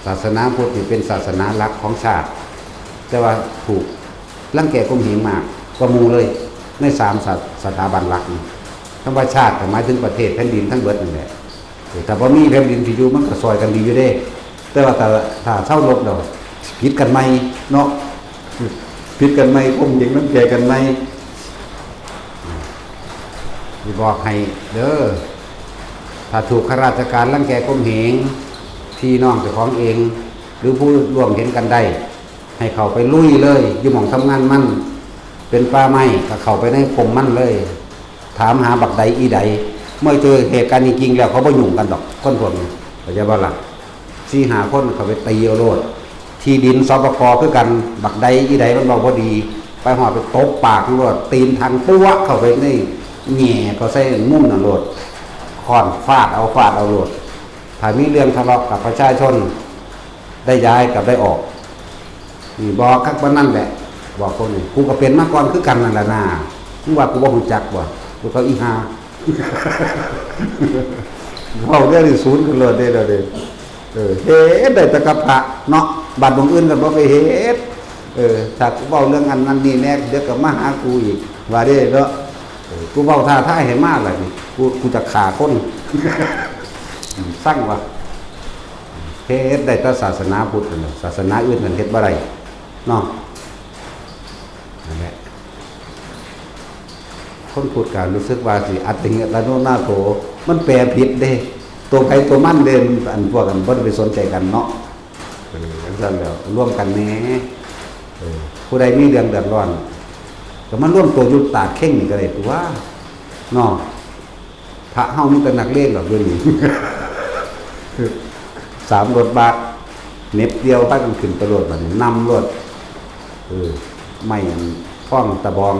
ศาสนาพุทธนี่เป็นศาสนาหลักของชาติแต่ว่าถูกรังแกข่มเหงมากกว่าหมู่เลยใน3สถาบันหลักนี่คำว่าชาติหมายถึงประเทศแผ่นดินทั้งเบิดนั่นแหละแต่บ่มีแผ่นดินที่อยู่มันก็ซอยกันดีอยู่เด้แต่ว่าถ้าเช่ารถแล้วผิดกันใหม่เนาะผิดกันไหมข่มเหงรังแกกันไหมบอกให้เด้อถ้าถูกข้าราชการรังแกข่มเหงพี่น้องเจ้าของเองหรือผู้ร่วมเห็นกันได้ให้เขาไปลุยเลยอยู่หม่องทำงานมันเป็นป่าไม้ก็เข้าไปในกรมมันเลยถามหาบักใดอีใดเมื่อเจอเหตุการณ์จริงๆแล้วเขาบ่ยุ่งกันดอกคนพวกนี้เข้าใจบ่ล่ะ4-5 คนเขาไปตีเอาโลดที่ดินสปก.คือกันบักใดอีใดมันเว้าบ่ดีไปหอดไปตบปากโลดตีนทางปั้วเข้าไปในแหน่เขาใส่มุ้งน่ะโลดค้อนฟาดเอาโลดถ้ามีเรื่องทะเลาะกับประชาชนได้ย้ายกับได้ออกนี่บอกคักว่านั่นแหละบอกคนนี้กูก็เป็นมาก่อนคือกันนั่นแหละนะมึงว่ากูบ่รู้จักบ่กูก็อีหาเว้าเรื่องที่ศูนย์กันเลยเด้เฮ็ดได้แต่กับพระเนาะบัดบางอื่นก็บ่ไปเฮ็ดถ้ากูเว้าเรื่องอันนั้นนี่แน่เดี๋ยวก็มาหากูอีกว่าเด้เนาะกูเว้าท่าทายให้มาล่ะนี่กูจะฆ่าคนสั่งว่าเฮ็ดได้แต่ศาสนาพุทธนั่นศาสนาอื่นมันเฮ็ดบ่ได้เนาะนั่นแหละคนพูดกันรู้สึกว่าสิอัตติงตโนนาโถมันแปลผิดเด้ตัวใครตัวมันเด่นอันพวกกันบ่ได้ไปสนใจกันเนาะจังซั่นแล้วร่วมกันแหน่ผู้ใดมีเรื่องเดือดร้อนก็มันร่วมตัวอยู่ตาดเข่งนี่ก็ได้ตัวเนาะพระเฮามีแต่นักเลงดอกเดี๋ยวนี้3 รถบัสเน็บเดียวพากันขึ้นไปรถบัดนี้นำรถไม่ฟ้องตะบอง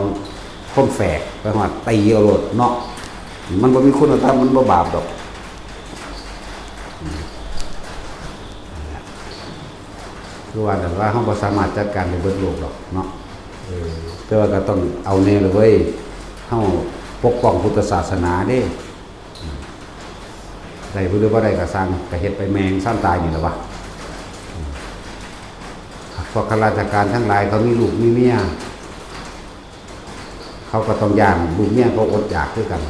คมแฝกไปฮอดตีเอารถเนาะมันบ่มีคุณธรรมมันบ่บาปดอกคือว่าแต่ว่าเฮาบ่สามารถจัดการได้เบิดโลกดอกเนาะแต่ว่าก็ต้องเอาแน่เลยเว้ยเฮาปกป้องพุทธศาสนาเด้ได้บ่หรือบ่ได้ก็สร้างก็เฮ็ดไปแมงซ้ำตายนี่ล่ะวะพวกข้าราชการทั้งหลายเขามีลูกมีเมียเขาก็ต้องย่างลูกเมียเขาอดอยากด้วยกัน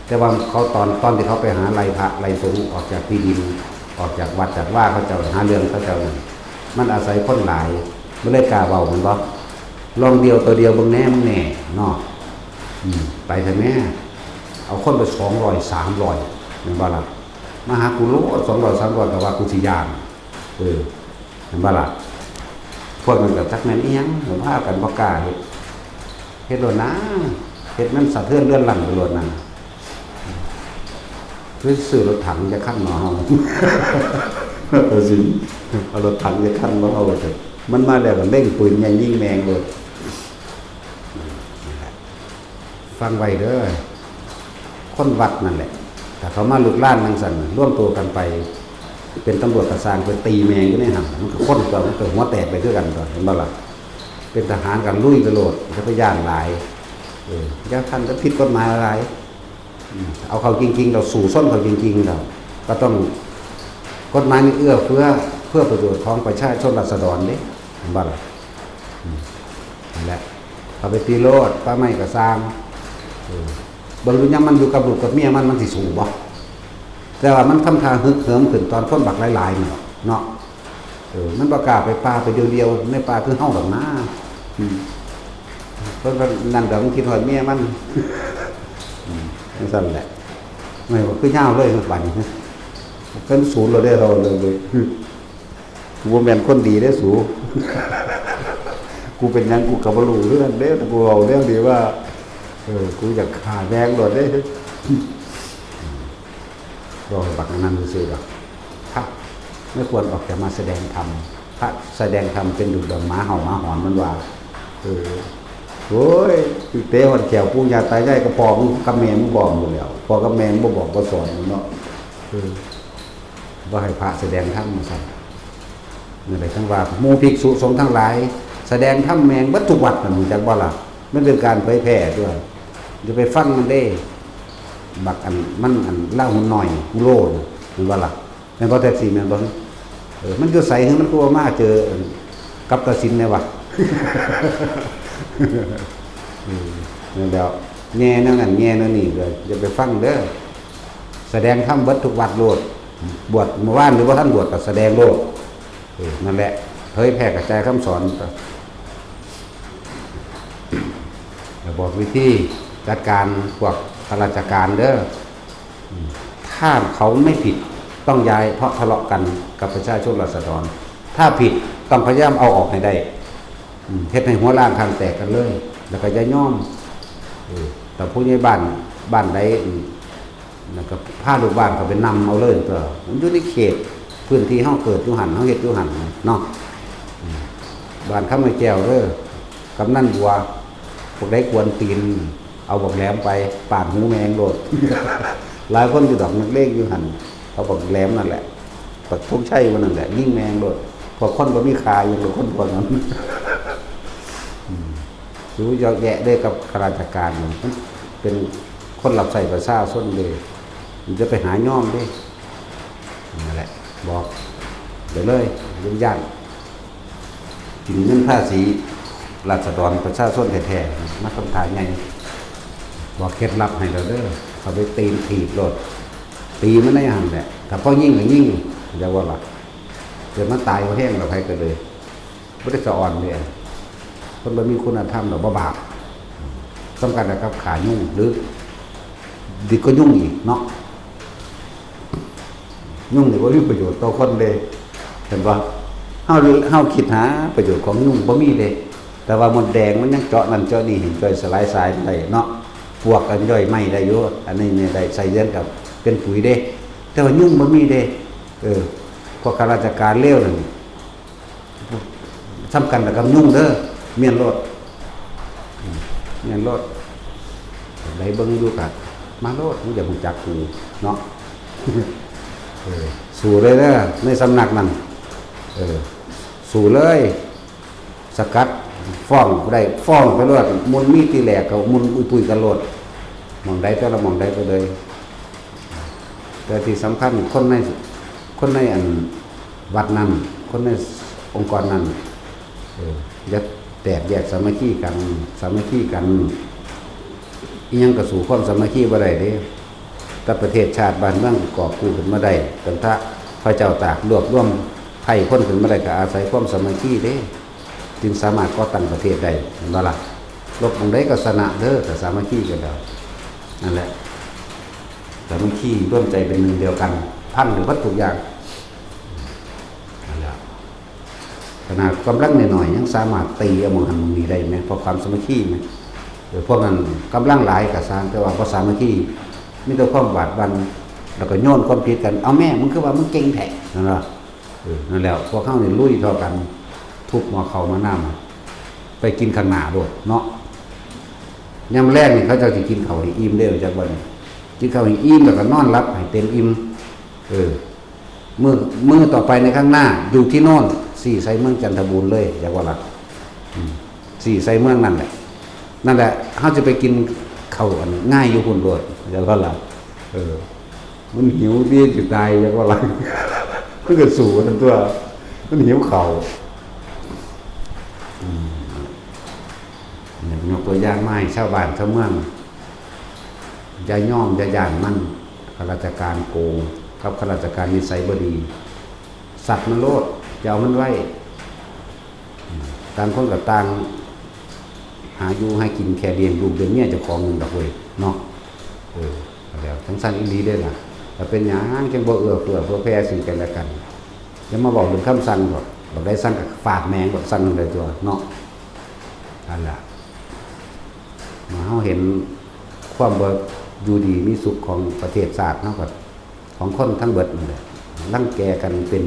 แต่ว่าเขาตอนที่เขาไปหาไล่พระไล่สงฆ์ออกจากที่ดินออกจากวัดจากว่าเขาเจ้าหาเรื่องเขาเจ้ามันอาศัยคนหลายไม่ได้กล้าเบามันบ่ลองเดียวตัวเดียวบางแน่มึงแน่เนาะไปเถอะแม่เอาคนไป200 300เห็นบ่ล่ะมาหากูโลด200 300ก็ว่ากูสิย่างเห็นบ่ล่ะพวกมันก็จักแม่นอีหยังพากันบ่กล้าเฮ็ดโลดนะเฮ็ดมันสะเทือนเลื่อนลั่นไปโลดนั่นคือซื้อรถถังจะคั่นหมอเฮาสิเอารถถังจะคั่นบ่เฮาเถอะมันมาแล้วก็เร่งปืนใหญ่ยิงแมงโลดฟังไว้เด้อคนวัดนั่นแหละแต่เขามาลุกล้านจังซั่นร่วมตัวกันไปเป็นตำรวจกระสร้างไปตีแมงอยู่ในหั่นมันก็คนก็มันก็หัวแตกไปคือกันเห็นบ่ล่ะเป็นทหารกันลุยกระโดดจะไปย่านหลายอย่าท่านจะผิดกฎหมายอะไรเอาเขาจริงๆเราสู่ส้นเขาจริงๆเราก็ต้องกฎหมายนี่เอื้อเพื่อประโยชน์ของประชาชนราษฎรเด้เห็นบ่ล่ะนั่นแหละเขาไปตีโลดป้าไม้ก็สร้างบรรลุยังมันอยู่กับลูกกับเมียมันสิสูงบ่แต่ว่ามันทำทางฮึกเหิมขึ้นตอนพ้นบักหลายๆเนาะมันประกาศไปป่าไปเดียวๆในป่าคือเฮาดอกนะเพราะนั่นก็มันคิดฮอดเมียมันนั่นซั่นแหละไม่ว่าคือยาวเลยบัดนี้กันศูนย์เราได้เราเลยกูบ่แม่นคนดีได้สูกูเป็นหยังกูก็บ่รู้เรื่องเด้แต่กูเอาเรื่องดีว่ากูอยากฆ่าแมงโดดเด้รอบักนั้นซื่อๆดอกพระไม่ควรออกจากมาแสดงธรรมพระแสดงธรรมเป็นดุจดังหมาเห่าหมาหอนมันว่าโอ้ยเตะหัดแขวปู่ย่าตายายก็พอมึงกับแม่มึงบอกอยู่แล้วพอกับแม่มึงบ่บอกบ่สอนเนาะบ่ให้พระแสดงธรรมมาซั่น นี่แหละทั้งว่าหมู่ภิกษุสงฆ์ทั้งหลายแสดงธรรมแมงบัดทุกวัดนั่นจักบ่ล่ะมันเป็นการเผยแพร่ด้วยจะไปฟังมันได้บักอันมันอันเล่าหุ่นหน่อยหูโลดหรือว่าล่ะแม่นบ่แท็กซี่แม่นบ่มันก็ใส่ให้มันกลัวมากเจอกับกระสินเนี่ยวะ นี่แล้วแง่นั่นนั่นแง่นั่นนี่เลยจะไปฟังเด้อแสดงธรรมเบิดทุกวัดโลดบวชเมื่อวานหรือว่าท่านบวชก็แสดงโลดนั่นแหละเผยแพร่กระจายคำสอนบอกวิธีจัดการพวกข้าราชการเด้อถ้าเขาไม่ผิดต้องย้ายเพราะทะเลาะกันกับประชาชนราษฎรถ้าผิดต้องพยายามเอาออกให้ได้เฮ็ดให้หัวล้างคางแตกกันเลยแล้วก็อย่าย่อมแต่ผู้ใหญ่บ้านใดแล้วก็พาลูกบ้านเขาไปนำเอาเลยตัวมันอยู่ในเขตพื้นที่เฮาเกิดอยู่หันเฮาเฮ็ดอยู่หันเนาะบ้านข้ามาแก้วเด้อกำนันบัวพวกได้กวนตีนเอาบอกแหลมไปปาดหูแมงโดด หลายคนอยู่ดอกนักเลงอยู่หันเอาบอกแหลมนั่นแหละปักทุกใช่วันนั่นแหละยิ่งแมงโดดพอคนบ่มีคาอย่างเราคนพวกนั้นรู้เยอะแยะได้กับข้าราชการมันเป็นคนหลับใส่ประชาชนเลยมันจะไปหาย่อมด้วยนั่นแหละบอกเดี๋ยวเลยยุ่งยากกินเงินภาษีราษฎรประชาชนแท้ๆมาคำถามไงบอกเคล็ดลับให้เราเด้อเขาไปตีนถีบรถตีมันได้ยังแหละแต่พอยิ่งก็ยิ่งจะว่าหลักเกิดมันตายก็แห้งเราใครก็เลยไม่ได้สะอ่อนเลยคนเรามีคุณธรรมเราบาปสำคัญนะครับขายุ่งหรือดีก็ยุ่งอีกเนาะยุ่งนี่ว่ามีประโยชน์ต่อคนเลยเห็นปะเฮาคิดหาประโยชน์ของยุ่งบ่มีเลยแต่ว่ามดแดงมันยังเจาะนั่นเจาะนี่เห็นจ่อยสลายสายได้เนาะพวกกันย่อยไม่ได้เยอะอันนี้เนี่ยได้ใส่เย็นกับเป็นปุ๋ยเด้แต่ว่ายุ่งบ่มีเด้พวกข้าราชการเลี้ยวนั่นสำคัญกับยุ่งเด้อเมียนรถได้เบิ่งดูกันมาโลดมึงอย่ามึงจักกูเนาะสู่เลยเด้อในสำนักนั้นสู่เลยสกัดฟ้องได้ฟ้องไปโลดมุนมีตีแหลกเขามุนปุยกันโลดมองได้ก็ละมองได้ก็เลยแต่ที่สำคัญคนในอันวัดนั้นคนในองค์กรนั้นอย่าแตกแยกสามัคคีกันอีหยังก็สู่ความสามัคคีบ่ได้เด้แต่ประเทศชาติบ้านเมืองกอบกู้ขึ้นมาได้กันถ้าพระเจ้าตากรวบรวมไทยคนขึ้นมาได้ก็อาศัยความสามัคคีเด้จึงสามารถก่อตั้งประเทศได้เห็นบ่ล่ะรบตรงใดก็ชนะเด้อแต่สามัคคีกันแล้วนั่นแหละสามัคคีร่วมใจเป็นหนึ่งเดียวกันพันหรือวัตถุอย่างนั่นแหละขนาดกำลังหน่อยๆยังสามารถตีเอามองหันมองนี้ได้ไหมเพราะความสามัคคีไหมพวกนั้นกำลังหลายกับสร้างแต่ว่าภาษาเมื่อกี้มีแต่ความบาดบันแล้วก็โยนความผิดกันเอาแม่มึงคือว่ามึงเก่งแท้นั่นแหละนั่นแล้วพวกเขาเนี่ยลุยเท่ากันทุบหัวเขามาน้ำไปกินข้างหน้าด้วยเนาะยามแรกนี่เขาจะกินเขาให้อิ่มได้จากวันกินเขาให้อิ่มแล้วก็นอนรับให้เต็มอิ่มมือต่อไปในข้างหน้าอยู่ที่โน่นสี่ไซเมืองจันทบูรณ์เลยจากว่าละสี่ไซเมืองนั่นแหละเขาจะไปกินเขาอันง่ายอยู่หุ่นโดดอย่างว่าล่ะมันหิวดีจุดใดอย่างว่าล่ะเพื่อสู่ทั้งตัวมันหิวเขายกตัวอย่างไม้ชาวบ้านชาวเมืองอย่าย่อมอย่าย่านมันข้าราชการโกงกับข้าราชการนิสัยบ่ดีสัตว์มันโลดจะเอามันไว้ต่างคนกับต่างหาอยู่ให้กินแค่เลี้ยงลูกเดือนเมียเจ้าของหนึ่งดอกเว้ยเนาะแล้วทั้งสั้นอีหลีได้ล่ะแต่เป็นหยังจังบ่เอื้อเฟื้อเพื่อแผ่สิ่งกันและกันอย่ามาบอกถึงคำสั่งบอกได้สั่งกับฝากแมงบอกสั่งเลยตัวเนาะนั่นแหละมาเฮาเห็นความบ่อยู่ดีมีสุขของประเทศชาติเนาะก็ของคนทั้งเบิดนี่แหละรังแกกันเป็น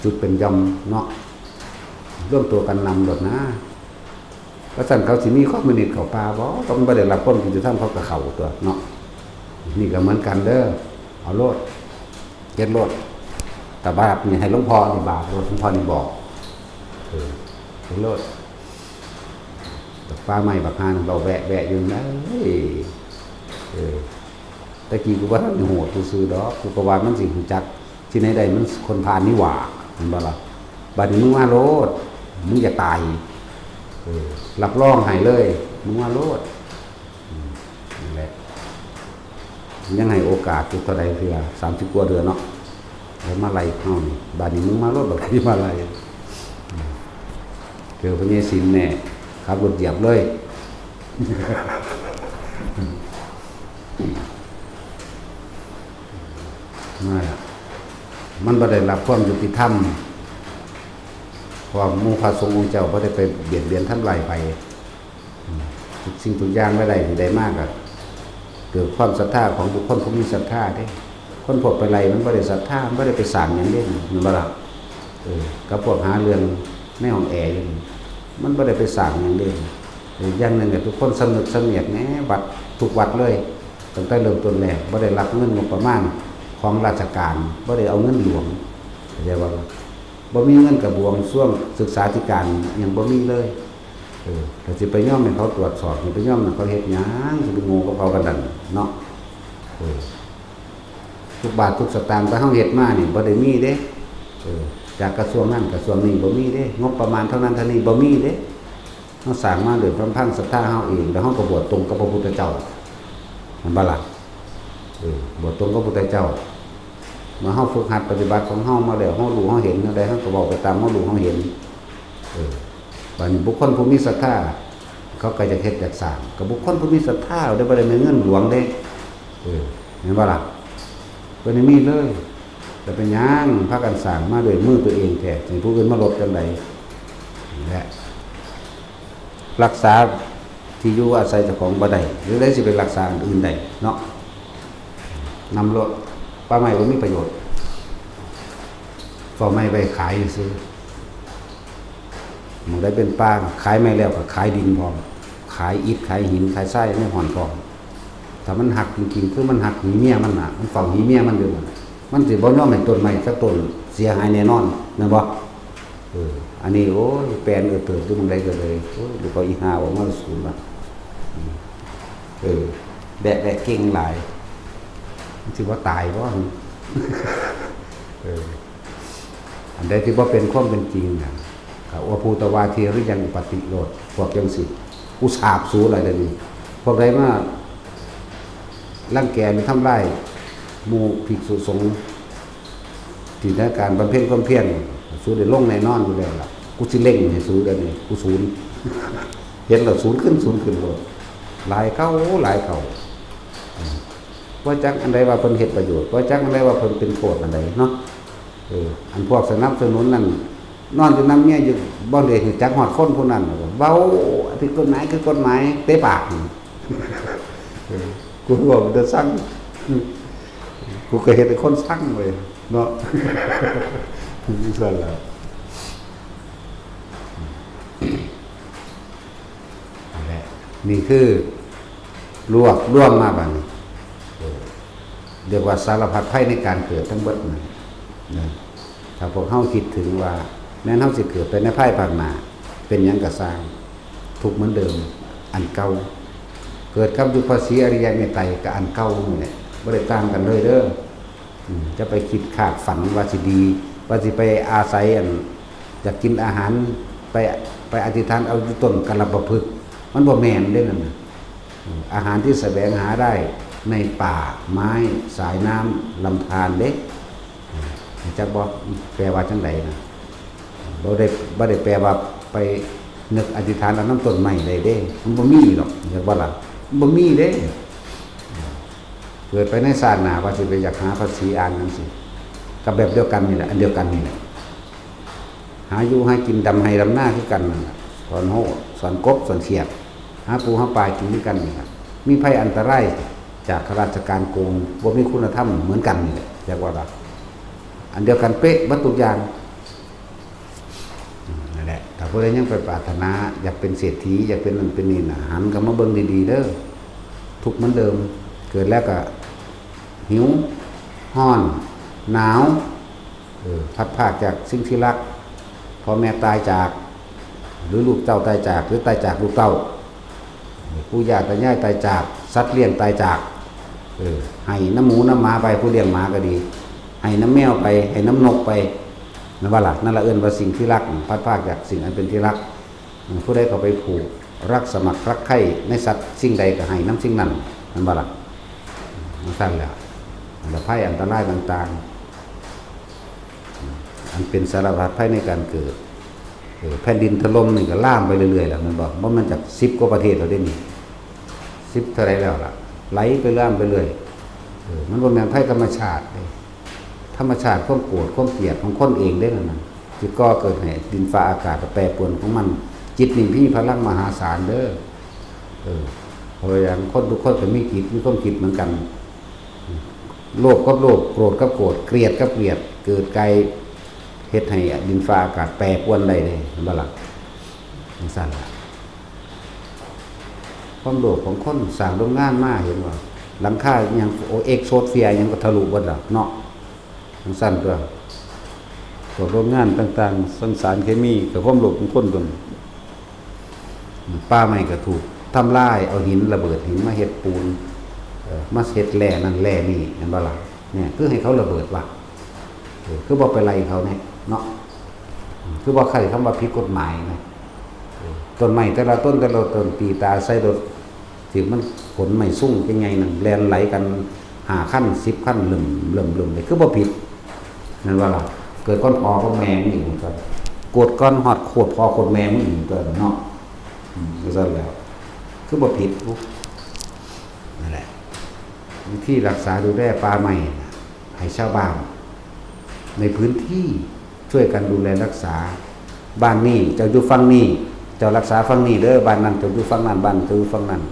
จุดเป็นย่อมเนาะร่วมตัวกันนำโดดนะก็สั่นเขาสิมีข้อมูลนิดเขาปลาบ่ต้องบ่ได้รับคนที่จะทำเขากับเขาตัวเนาะนี่ก็เหมือนกันเด้อเอาโลดเก็ดโลดแต่บาปนี่ให้หลวงพ่อนี่บาปหลวงพ่อนี่บอก ถึงโลดฟ้าใหม่บักฮานเราแวะอยู่นะตะกี้กูว่าท่านโหดกูซื้อดอกกูก็ว่ามันสิหูจักที่ไหนใดมันคนพานนี่หว่าเห็นบ่ล่ะบัดนี้มึงว่าโลดมึงอย่าตายรับรองให้เลยมึงว่าโลดนั่นแหละยังให้โอกาสอยู่เท่าใดเพื่อ30 กว่าเดือนเนาะแล้วมาไล่เฮานี่บัดนี้มึงมาโลดบักที่มาไล่เจอพระเยซูแน่ขับรถเหยียบเลยมันบ่ได้รับความยุติธรรมความมุ่งพระสงฆ์องค์เจ้าบ่ได้ไปเบียดเบียนทำลายไปทุกสิ่งทุกอย่างไม่ได้ที่ใดมากอะเกิดความศรัทธาของบุคคลผู้มีศรัทธาได้คนพวกไปไล่มันบ่ได้ศรัทธามันบ่ได้ไปสร้างหยังเด้มันบ่ล่ะกับพวกหาเรื่องในห้องแอร์อยู่มันบ่ได้ไปสร้างหยังเด้อย่างนึงก็ทุกคนสนึกสำเนียกแหน่บัดทุกวัดเลยตั้งแต่เริ่มต้นแรกบ่ได้รับเงินงบประมาณของราชการบ่ได้เอาเงินหลวงเข้าใจว่าบ่มีเงินกับบวงช่วงศึกษาธิการยังบ่มีเลยแต่สิไปย่อมให้เขาตรวจสอบสิไปย่อมให้เขาเฮ็ดหยังสิไปโง่กับเขากันนั่นเนาะทุกบาททุกสตางค์ที่เฮาเฮ็ดมานี่บ่ได้มีเด้จากกระทรวงนั้นกระทรวงนี้บ่มีเด้งบประมาณเท่านั้นเท่านี้บ่มีเด้เฮาสร้างมาด้วยความพังศรัทธาเฮาเองแล้วเฮาก็บวชตรงกับพระพุทธเจ้ามันบ่ล่ะบวชตรงกับพระพุทธเจ้ามาเฮาฝึกหัดปฏิบัติของเฮามาแล้วเฮารู้เฮาเห็นเท่าใดเฮาก็เว้าไปตามเฮารู้เฮาเห็นบัดนี้บุคคลผู้มีศรัทธาเขาก็จะเฮ็ดจักสร้างกับบุคคลผู้มีศรัทธาได้บ่ได้มีเงินหลวงเด้เห็นบ่ล่ะเพิ่นมีเลยแต่เป็นหยังพากันสร้างมาด้วยมือตัวเองแท้สิผู้อื่นมาลดจังได๋และรักษาที่อยู่อาศัยเจ้าของบ่ได้หรือได้สิไปรักษาอื่นได้เนาะนำรถป่าไม้บ่มีประโยชน์ฝ่าไม้ไปขายซื้อมันได้เป็นป่าขายไม้แล้วก็ขายดินพร้อมขายอิฐขายหินขายทรายในห่อนพร้อมถ้ามันหักจริงๆคือมันหักหีเมียมันน่ะมันเฝ้าหีเมียมันอยู่มันสิบ่ยอมให้ต้นไม้สักต้นเสียหายแน่นอนแม่นบ่อันนี้โอ้ยแปลนเติบอยู่มันได้ก็เลยโอ้ยดูเขาอีหาออกมาสูงละแบะเก่งหลายมันสิว่าตายบ่อันใดที่บ่เป็นความเป็นจริงน่ะก็ว่าภูตวาทีหรือยังอุปติโลดพวกจังสิผู้สาบสูอะไรเดี๋ยวนี้พวกใดมารังแกหรือทำลายหมู่ภิกษุสงฆ์ที่ในการบำเพ็ญความเพียรสู้ได้ลงในนอนอยู่แล้วล่ะกูสิเล่งให้สู้ได้นี่กูศูนย์เห็นแล้วศูนย์ขึ้นโลดหลายเข้าว่าจักอันใดว่าเพิ่นเฮ็ดประโยชน์ว่าจักอันใดว่าเพิ่นเป็นโทษอันใดเนาะอันพวกสนับสนุนนั่นนอนอยู่นำเมียอยู่บ่ได้รู้จักฮอดคนผู้นั้นเว้าผิดกฎหมายคือกฎหมายเตะปากกูบอกจะสั่งกูเคยเห็นคนสั่งเลยเนาะนี่ส่วนแล้วนี่คือร่วมมาบัดนี้เรียกว่าสารพัดภัยในการเกิดทั้งเบิดนั่นถ้าพวกเฮาคิดถึงว่าแม้นเฮาสิเกิดไปในภายภาคหน้าเป็นหยังก็สร้างทุกเหมือนเดิมอันเก่าเกิดกับยุคภาษีอริยเมตไตรกับอันเก่านี่แหละบ่ได้ต่างกันเลยเด้อจะไปคิดคาดฝันว่าสิดีว่าสิไปอาศัยอันอยากกินอาหารไปอธิษฐานเอาอยู่ต้นกัลปะพฤกษ์มันบ่แม่นเด้นั่นน่ะอาหารที่แสวงหาได้ในป่าไม้สายน้ำลำธารเด้จักบ่แปลว่าจังไดนะบ่ได้แปลว่าไปนึกอธิษฐานเอาน้ำต้นไม้ได้เด้มันบ่มีหรอกจักบ่ล่ะบ่มีเด้เกิดไปในศาสนาว่าสิไปอยากหาภาษีอ่านจังซี่ก็แบบเดียวกันนี่แหละอันเดียวกันนี่แหละหาอยู่หากินดำให้ดำหน้าคือกันนั่นล่ะสอนโหสอนกบสอนเขียดหาปูหาปลากินด้วยกันนี่ครับมีภัยอันตรายจากข้าราชการโกงบ่มีคุณธรรมเหมือนกันนี่แหละจักว่าล่ะอันเดียวกันเป๊ะบัดทุกอย่างนั่นแหละถ้าผู้ใดยังไปปรารถนาอยากเป็นเศรษฐีอยากเป็นนั่นเป็นนี่น่ะหันกลับมาเบิ่งดีๆเด้อทุกเหมือนเดิมเกิดแล้วก็หิวร้อนหนาวพัดพรากจากสิ่งที่รัก พ่อแม่ตายจากหรือลูกเต้าตายจากหรือตายจากลูกเต้าปู่ย่าตายายตายจากสัตว์เลี้ยงตายจากให้น้ำหมูน้ำหมาไปผู้เลี้ยงหมาก็ดีให้น้ำแมวไปให้น้ำนกไปนั่นว่าล่ะนั่นละเอิ้นว่าสิ่งที่รักพัดพากจากสิ่งอันเป็นที่รักผู้ใดก็ไปผูกรักสมัครรักใคร่ในสัตว์สิ่งใดก็ให้น้ำสิ่งนั้นนั่นว่าล่ะมันสั้นแล้วอันตรายอันตรายต่างๆอันเป็นสารพัดภัยในการเกิดแผ่นดินถล่มนี่ก็ล่ามไปเรื่อยๆแล้วมันบอกว่ามันจาก10กว่าประเทศเราได้นี่10เท่าไรแล้วล่ะไหลไปล่ามไปเรื่อยมันบ่แม่นภัยธรรมชาติเลยธรรมชาติความโกรธความเกลียดของคนเองได้นั่นน่ะที่ก่อเกิดให้ดินฟ้าอากาศแปรปรวนของมันจิตนี่มีพลังมหาศาลเด้อเพราะอย่างคนทุกคนก็มีจิตมีความคิดเหมือนกันโลภกับโลภโกรธกับโกรธเกลียดกับเกลียดเกิดไกลเฮ็ดให้ดินฟ้าอากาศแปรปรวนได้เลยบ่ล่ะจังซั่นล่ะความโลภของคนสร้างโรงงานมาเห็นบ่หลังคาหยังเอ็กโซเฟียหยังก็ทะลุเบิดล่ะเนาะจังซั่นตัวพวกโรงงานต่างๆสารเคมีกับความโลภของคนตัวป่าไม้ก็ถูกทำลายเอาหินระเบิดหินมาเฮ็ดปูนมาเฮ็ดแร่นั่นแร่นี่เห็นบ่ล่ะเนี่ยคือให้เขาระเบิดว่ะคือบ่ไปไล่เขาเนี่ยเนาะคือบ่ใครคำว่าผิดกฎหมายนะต้นไม้แต่ละต้นตีตาใส่รถสิมันผลไม่สุ่งเป็นไงนั่นแล่นไหลกัน5ขั้น10ขั้นลึมเลยคือบ่ผิดนั่นว่าล่ะเกิดก้อนพอก็แมงนี่ก็กดก้อนฮอดโคตรพอโคตรแมงมันก็เนาะก็ซั่นแล้วคือบ่ผิดนั่นแหละที่รักษาดูแลป่าไม้ให้ชาวบ้านในพื้นที่ช่วยกันดูแลรักษาบ้านนี้เจ้าอยู่ฝั่งนี้เจ้ารักษาฝั่งนี้เด้อบ้านนั้นเจ้าอยู่ฝั่งนั้นบ้านเจ้าอยู่ฝั่งนั้น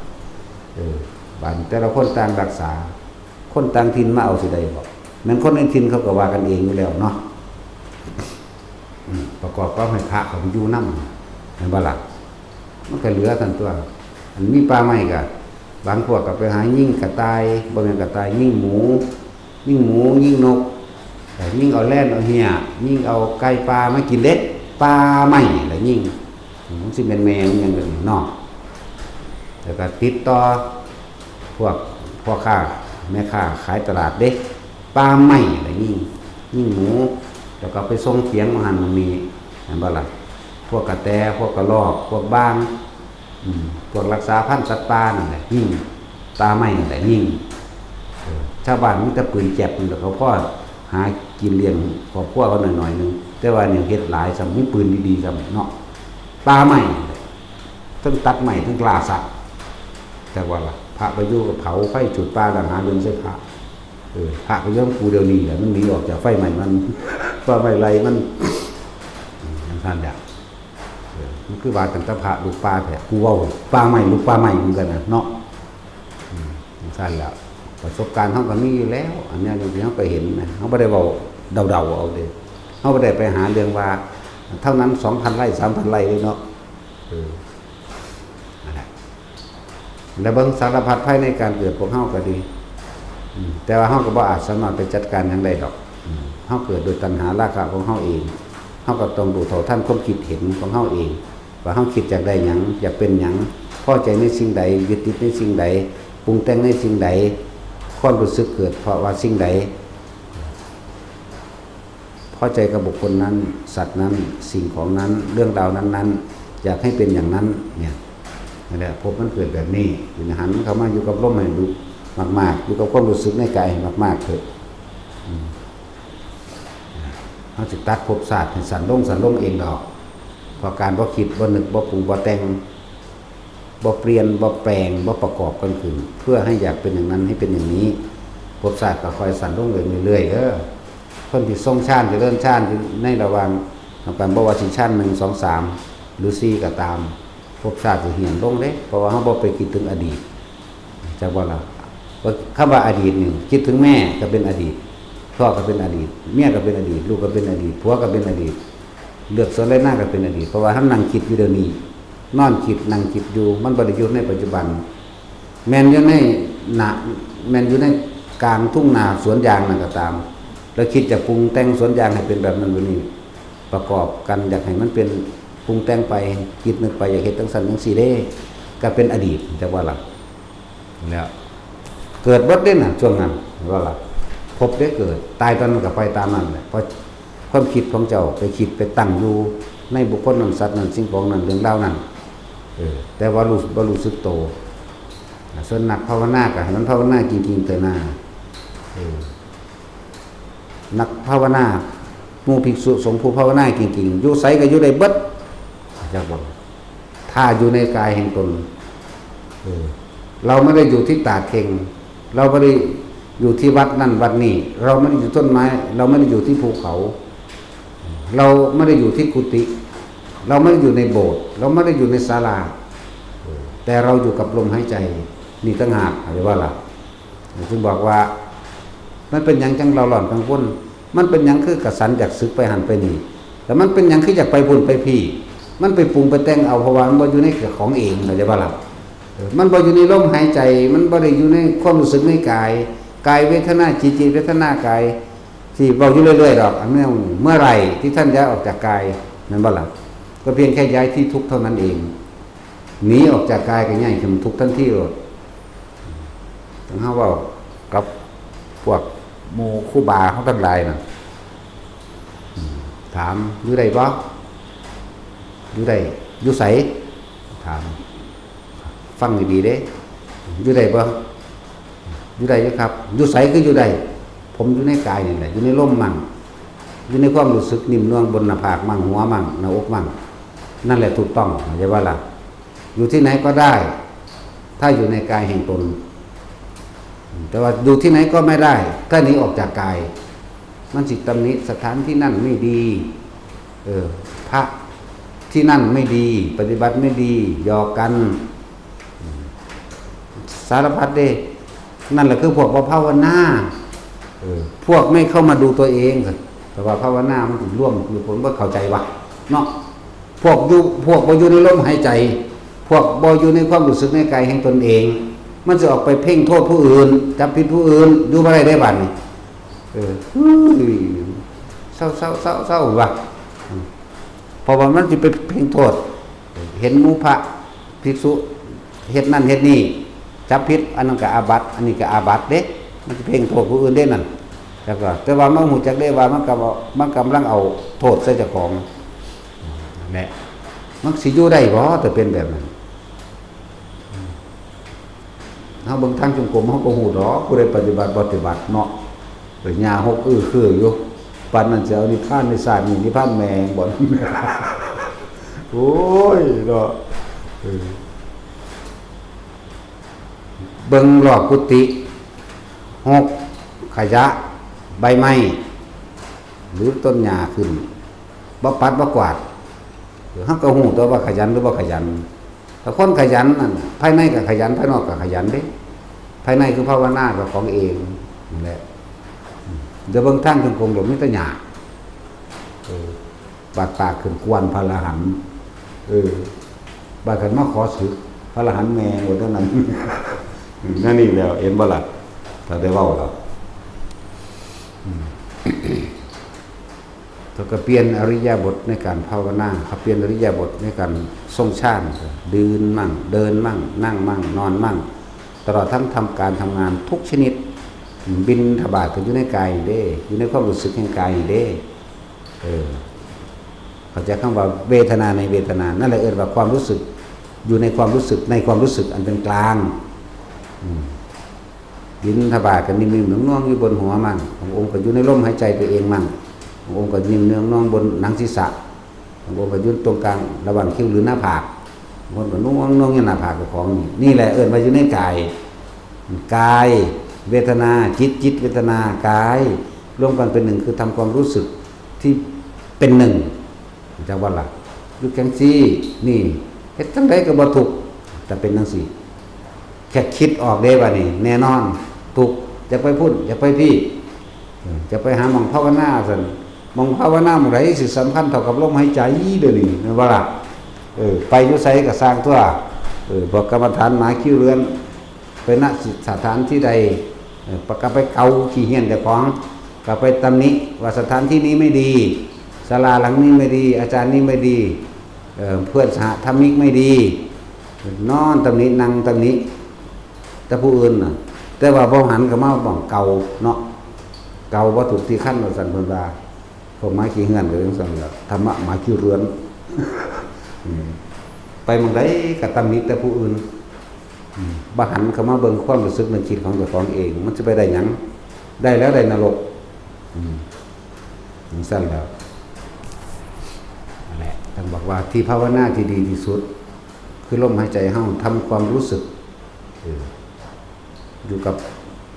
บ้านแต่ละคนต่างรักษาคนต่างถิ่นมาเอาสิได้บ่แม่นคนในถิ่นเขาก็ว่ากันเองอยู่แล้วเนาะประกอบกับให้พระเขาไปอยู่นำแม่นบ่ล่ะมันก็เหลือซั่นตัวอันมีป่าไม้ก็บางพวกก็ไปหายิงกระต่ายบ่แม่นกระต่ายยิงหมูยิงนกยิ่งเอาแล่นเอาเหี้ยยิ่งเอาไก่ปลามากินเล็ดปลาไหม้แล้วยิ่งมันสิเป็นแมวอย่างเดียวเนาะแล้วก็ติดต่อพวกพ่อค้าแม่ค้าขายตลาดเด็กปลาไหม้แล้วยิ่งหมูแล้วก็ไปส่งเสียงมาหันมันมีเห็นบ่ล่ะพวกกระแตพวกกระรอกพวกบ้างพวกรักษาพันธุ์สัตว์ป่านั่นแหละยิ่งปลาไหม้นั่นแหละยิ่งชาวบ้านมีแต่ปืนแจ็บนั่นแหละเขาพ่อหากินเลี้ยงครอบครัวเขาหน่อยนึงแต่ว่าเนี่ยเฮ็ดหลายสำมีปืนดีๆสำเนาะปลาใหม่ทั้งตัดใหม่ทั้งกล้าสัตว์แต่ว่าล่ะพระไปอยู่กับเผาไฟจุดปลาดังหาเรื่องใส่พระพระก็ย่อมกูเดียวนี้แหละมันหนีออกจากไฟใหม่มันปลาใหม่ไรมันท่านอยากมันคือบาดกันตะพระลูกปลาแท้กูว่าปลาใหม่ลูกปลาใหม่เหมือนกันนะเนาะท่านแล้วประสบการณ์เขาก็มีอยู่แล้วอันนี้อยู่ที่เขาก็เห็นนะเขาไม่ได้บอกเดาเอาเลยเขาไม่ได้ไปหาเรื่องว่าเท่านั้น 2,000 ไร่ 3,000 ไร่เลยเนาะแล้วบางสารพัดภัยในการเกิดพวกเขาก็ดีแต่ว่าเขาก็บ่อาจสามารถไปจัดการอย่างใดดอกเขาเกิดโดยตัณหาราคะของเขาเองเขาก็ต้องดูเท่าท่านความคิดเห็นของเขาเองว่าเขาคิดจากใดหยังอยากเป็นหยังพอใจในสิ่งใดยึดติดในสิ่งใดปรุงแต่งในสิ่งใดความรู้สึกเกิดเพราะว่าสิ่งใดพอใจกับบุคคลนั้นสัตว์นั้นสิ่งของนั้นเรื่องราวนั้นอยากให้เป็นอย่างนั้นเนี่ยนั่นแหละพบมันเกิดแบบนี้อยู่ในหันเข้ามาอยู่กับลมให้ดูมากๆอยู่กับความรู้สึกในกายมากๆเถอะเขาจะตัดภพศาสตร์ให้สันลงเองดอกเพราะการบ่คิดบ่นึกบ่ปรุงบ่แต่งบ่เปลี่ยนบ่แปลงบ่ประกอบกันขึ้นเพื่อให้อยากเป็นอย่างนั้นให้เป็นอย่างนี้ภพศาสตร์ก็คอยสั่นลงเรื่อยๆคนที่ทรงชาติจะเริ่มชาติในระหว่างการบ่ว่าสิชาติ1 2 3หรือ4ก็ตามภพศาสตร์จะเหี่ยนลงเด้เพราะว่าเฮาบ่ไปคิดถึงอดีตจักว่าล่ะคำว่าอดีตนี่คิดถึงแม่ก็เป็นอดีตพ่อก็เป็นอดีตเมียก็เป็นอดีตลูกก็เป็นอดีตผัวก็เป็นอดีตเลือกส่วนไรหน้าก็เป็นอดีตเพราะว่าท่านนั่งคิดอยู่เดี๋ยวนี้นอนคิดนั่งคิดอยู่มันบ่ได้อยู่ในปัจจุบันแม่นอยู่ในแม่นอยู่ในกลางทุ่งนาสวนยางนั่นก็ตามแล้วคิดจะปรุงแต่งสวนยางให้เป็นแบบนั้นแบบนี้ ประกอบกันอยากให้มันเป็นปรุงแต่งไปคิดนึกไปอยากเฮ็ดจังซั่นจังซี่เด้ก็เป็นอดีตจักว่าล่ะแล้วเกิดบ่ได้น่ะช่วงนั้นว่าล่ะพบได้เกิดตายตอนนั้นก็ไปตามนั้นแหละเพราะความคิดของเจ้าไปคิดไปตั้งอยู่ในบุคคลนั้นสัตว์นั้นสิ่งของนั้นเรื่องราวนั้นแต่ว่าบ่รู้สึกโตส่วนนักภาวนาก็ให้มันภาวนาจริงๆเถอะนะนักภาวนาหมู่ภิกษุสงฆ์ผู้ภาวนาจริงๆอยู่ไสก็อยู่ได้เบิดจักบ่ถ้าอยู่ในกายแห่งตนเราไม่ได้อยู่ที่ตาดเข่งเราไม่ได้อยู่ที่วัดนั่นวัดนี้เราไม่ได้อยู่ต้นไม้เราไม่ได้อยู่ที่ภูเขาเราไม่ได้อยู่ที่กุฏิเราไม่ได้อยู่ในโบสถ์เราไม่ได้อยู่ในศาลาแต่เราอยู่กับลมหายใจนี่ต่างหากอะไรว่าล่ะจึงบอกว่ามันเป็นหยังจังเราหล่อนกังวลมันเป็นหยังคือกระสันอยากซึกไปหันไปนี่แต่มันเป็นหยังคืออยากไปพุ่นไปพี่มันไปปรุงไปแต่งเอาเพราะว่ามันบ่อยู่ในของเองอะไรว่าล่ะมันบ่อยู่ในลมหายใจมันบ่ได้อยู่ในความรู้สึกในกายกายเวทนาจิตเวทนากายที่เว้าอยู่เรื่อยๆดอกอันนี้เมื่อไหร่ที่ท่านย้ายออกจากกายนั้นบ่ล่ะก็เพียงแค่ย้ายที่ทุกข์เท่านั้นเองหนีออกจากกายก็ง่ายขึ้นทุกทันทีเลยทั้งเฮาเว้ากับพวกหมู่ครูบาเฮาทั้งหลายน่ะถามอยู่ได้บ่อยู่ได้อยู่ไสถามฟังดีๆเด้อยู่ได้บ่อยู่ได้อยู่ครับอยู่ไสคืออยู่ได้ผมอยู่ในกายนี่แหละอยู่ในลมมั่งอยู่ในความรู้สึกนิ่มนวลบนหน้าผากมั่งหัวมั่งหน้าอกมั่งนั่นแหละถูกต้องอย่าว่าล่ะอยู่ที่ไหนก็ได้ถ้าอยู่ในกายแห่งตนแต่ว่าอยู่ที่ไหนก็ไม่ได้ถ้าหนีออกจากกายมันสิตำหนิสถานที่นั่นไม่ดีพระที่นั่นไม่ดีปฏิบัติไม่ดีหยอกกันสารพัดเด้นั่นแหละคือพวกภาวนาพวกไม่เข้ามาดูตัวเองแต่ว่าภาวนามันร่วมอยู่ผมก็เข้าใจว่าเนาะพวกบ่อยู่ในลมหายใจพวกบ่อยู่ในความรู้สึกในกายแห่งตนเองมันจะออกไปเพ่งโทษผู้อื่นจับผิดผู้อื่นอยู่บ่ได้บัดนี้เศร้าว่ะเพราะว่ามันสิไปเพ่งโทษเห็นหมู่พระภิกษุเฮ็ดนั่นเฮ็ดนี่จับผิดอันนั้นก็อาบัติอันนี้ก็อาบัติเด้มันสิเพ่งโทษผู้อื่นเด้นั่นแล้วก็แต่ว่ามันฮู้จักได้ว่ามันกำลังเอาโทษใส่เจ้าของแหละมันสิอยู่ได้บ่แต่เป็นแบบนั้นเฮาเบิ่งทางจงกรมเฮาก็ฮู้ดอกผู้ใดปฏิบัติเนาะไปหญ้าหกคืออยู่ปานนั้นสิเอานิพพานในศาสตร์นี่นิพพานแมงบ่โอ้ยเนาะเบิ่งรอบกุฏิหกขยะใบไม้หรือต้นหญ้าขึ้นบ่ปัดบ่กวาดเฮาก็ฮู้ตัวว่าขยันหรือบ่ขยันถ้าคนขยันนั่นภายในก็ขยันภายนอกก็ขยันเด้ภายในคือภาวนาของเองนั่นแหละเดี๋ยวเบิ่งทางจงกรมบ่มีแต่หญ้าบาดปากขึ้นกวนพระอรหันต์บาดกันมาขอสึกพระอรหันต์แม่หมดเท่านั้นนั่นนี่แล้วเห็นบ่ล่ะถ้าได้เว้าแล้วถ้าก็เปลี่ยนอริยบทในการภาวนาเขาเปลี่ยนอริยบทในการทรงฌานยืนมั่งเดินมั่งนั่งมั่งนอนมั่งตลอดทั้งทำการทำงานทุกชนิดบิณฑบาตก็อยู่ในกายเด้อยู่ในความรู้สึกแห่งกายเด้เขาจะคำว่าเวทนาในเวทนานั่นแหละว่าความรู้สึกอยู่ในความรู้สึกในความรู้สึกอันเป็นกลางบิณฑบาตก็นิ่มๆน่วงๆอยู่บนหัวมั่งขององค์ก็อยู่ในลมหายใจตัวเองมั่งขององค์ก็นิ่มเนื้องน่องบนหนังศีรษะขององค์ก็อยู่ตรงกลางระหว่างคิ้วหรือหน้าผากคนก็น่วงอยู่หน้าผากของนี่แหละว่าอยู่ในกายเวทนาจิตเวทนากายรวมกันเป็นหนึ่งคือทำความรู้สึกที่เป็นหนึ่งจากว่าล่ะอยู่จังซี่นี่เฮ็ดจังไดก็บ่ทุกข์แต่เป็นจังซี่แค่คิดออกได้ว่านี่แน่นอนทุกข์อย่าไปพูดอย่าไปพี่จะไปหาหม่องภาวนาซั่นหม่องภาวนาหม่องใดสิสำคัญเท่ากับลมหายใจเด้อนี่ว่าล่ะไปอยู่ไสก็สร้างตัวบอกกรรมฐานหมาคิ้วเรือนไปณสถานที่ใดก็ไปเกาขี้เหี้ยนเจ้าของก็ไปตำหนิว่าสถานที่นี้ไม่ดี ศาลาหลังนี้ไม่ดี อาจารย์นี้ไม่ดีเพื่อนสหธรรมิกไม่ดีนอนตำนี้นั่งตำนี้แต่ผู้อื่นน่ะแต่ว่าพอหันกับมาบอกเก่าเนาะเก่าวัตถุที่ขั้นเราสันเพิ่นว่าผมมาขี้เงินก็เรื่องสั่นแล้วธรรมะมาขี้เรือนไปเมืองใดกับตำนี้แต่ผู้อื่นบ่หันเข้ามาเบิ่งความรู้สึกนึกคิดของเจ้าของเองมันจะไปได้หยังได้แล้วได้นรกสั้นแล้วนั่นแหละท่านบอกว่าที่ภาวนาที่ดีที่สุดคือลมหายใจเฮาทำความรู้สึกอยู่กับ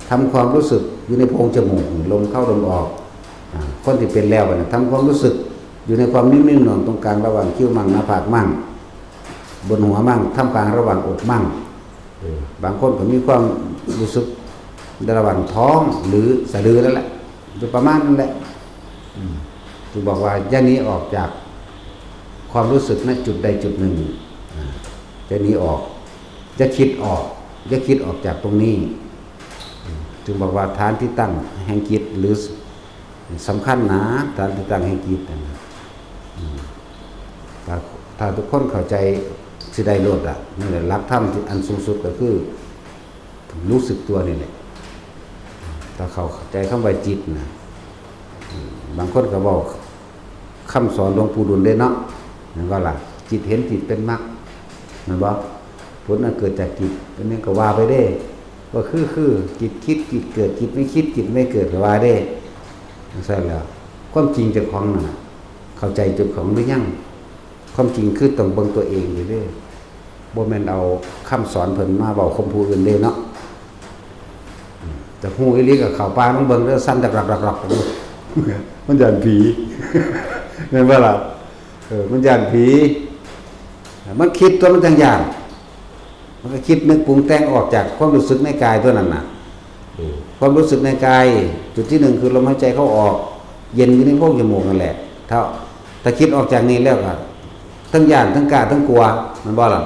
ทำความรู้สึกอยู่ในโพรงจมูกลมเข้าลมออกคนที่เป็นแล้วทำความรู้สึกอยู่ในความนิ่มๆหน่วงตรงกลางระหว่างคิ้วมั่งหน้าผากมั่งบนหัวมั่งท่ามกลางระหว่างอกมั่งบางคนก็มีความรู้สึกระหว่างท้องหรือสะดือนั่นแหละอยู่ประมาณนั้นแหละจะบอกว่าอย่าหนีออกจากความรู้สึกณจุดใดจุดหนึ่งจะหนีออกจะคิดออกจะคิดออกจากตรงนี้จึงบอกว่าฐานที่ตั้งแห่งจิตหรือสำคัญนะฐานที่ตั้งแห่งจิตถ้าทุกคนเข้าใจสิได้โลดอ่ะนี่แหละหลักธรรมอันสูงสุดก็คือรู้สึกตัวนี่แหละถ้าเข้าใจคำว่าจิตนะบางคนก็บอกคำสอนหลวงปู่ดุลได้เนาะนั่นว่าล่ะจิตเห็นจิตเป็นมรรคนั่นบอกผลนั้นเกิดจากจิตอันนี้ก็ว่าไปได้ว่าคือจิตคิดจิตเกิดจิตไม่คิดจิตไม่เกิดก็ว่าได้ใช่แล้วความจริงเจ้าของน่ะเข้าใจเจ้าของหรือยังความจริงคือต้องเบิ่งตัวเองอยู่เด้บ่แม่นเอาคำสอนเพิ่นมาเว้าคมผู้อื่นเด้เนาะแต่ฮู้อีหลีก็เข้าป่ามันเบิ่งเด้อสั่นดักๆมันย่านผีแม่นบ่ล่ะมันย่านผีมันคิดตัวมันจังย่านมันก็คิดนึกปรุงแต่งออกจากความรู้สึกในกายตัวนั้นน่ะความรู้สึกในกายจุดที่หนึ่งคือลมหายใจเข้าออกเย็นอยู่ในโพรงจมูกนั่นแหละถ้าคิดออกจากนี้แล้วก็ทั้งย่านทั้งกล้าทั้งกลัวมันบ่ล่ะ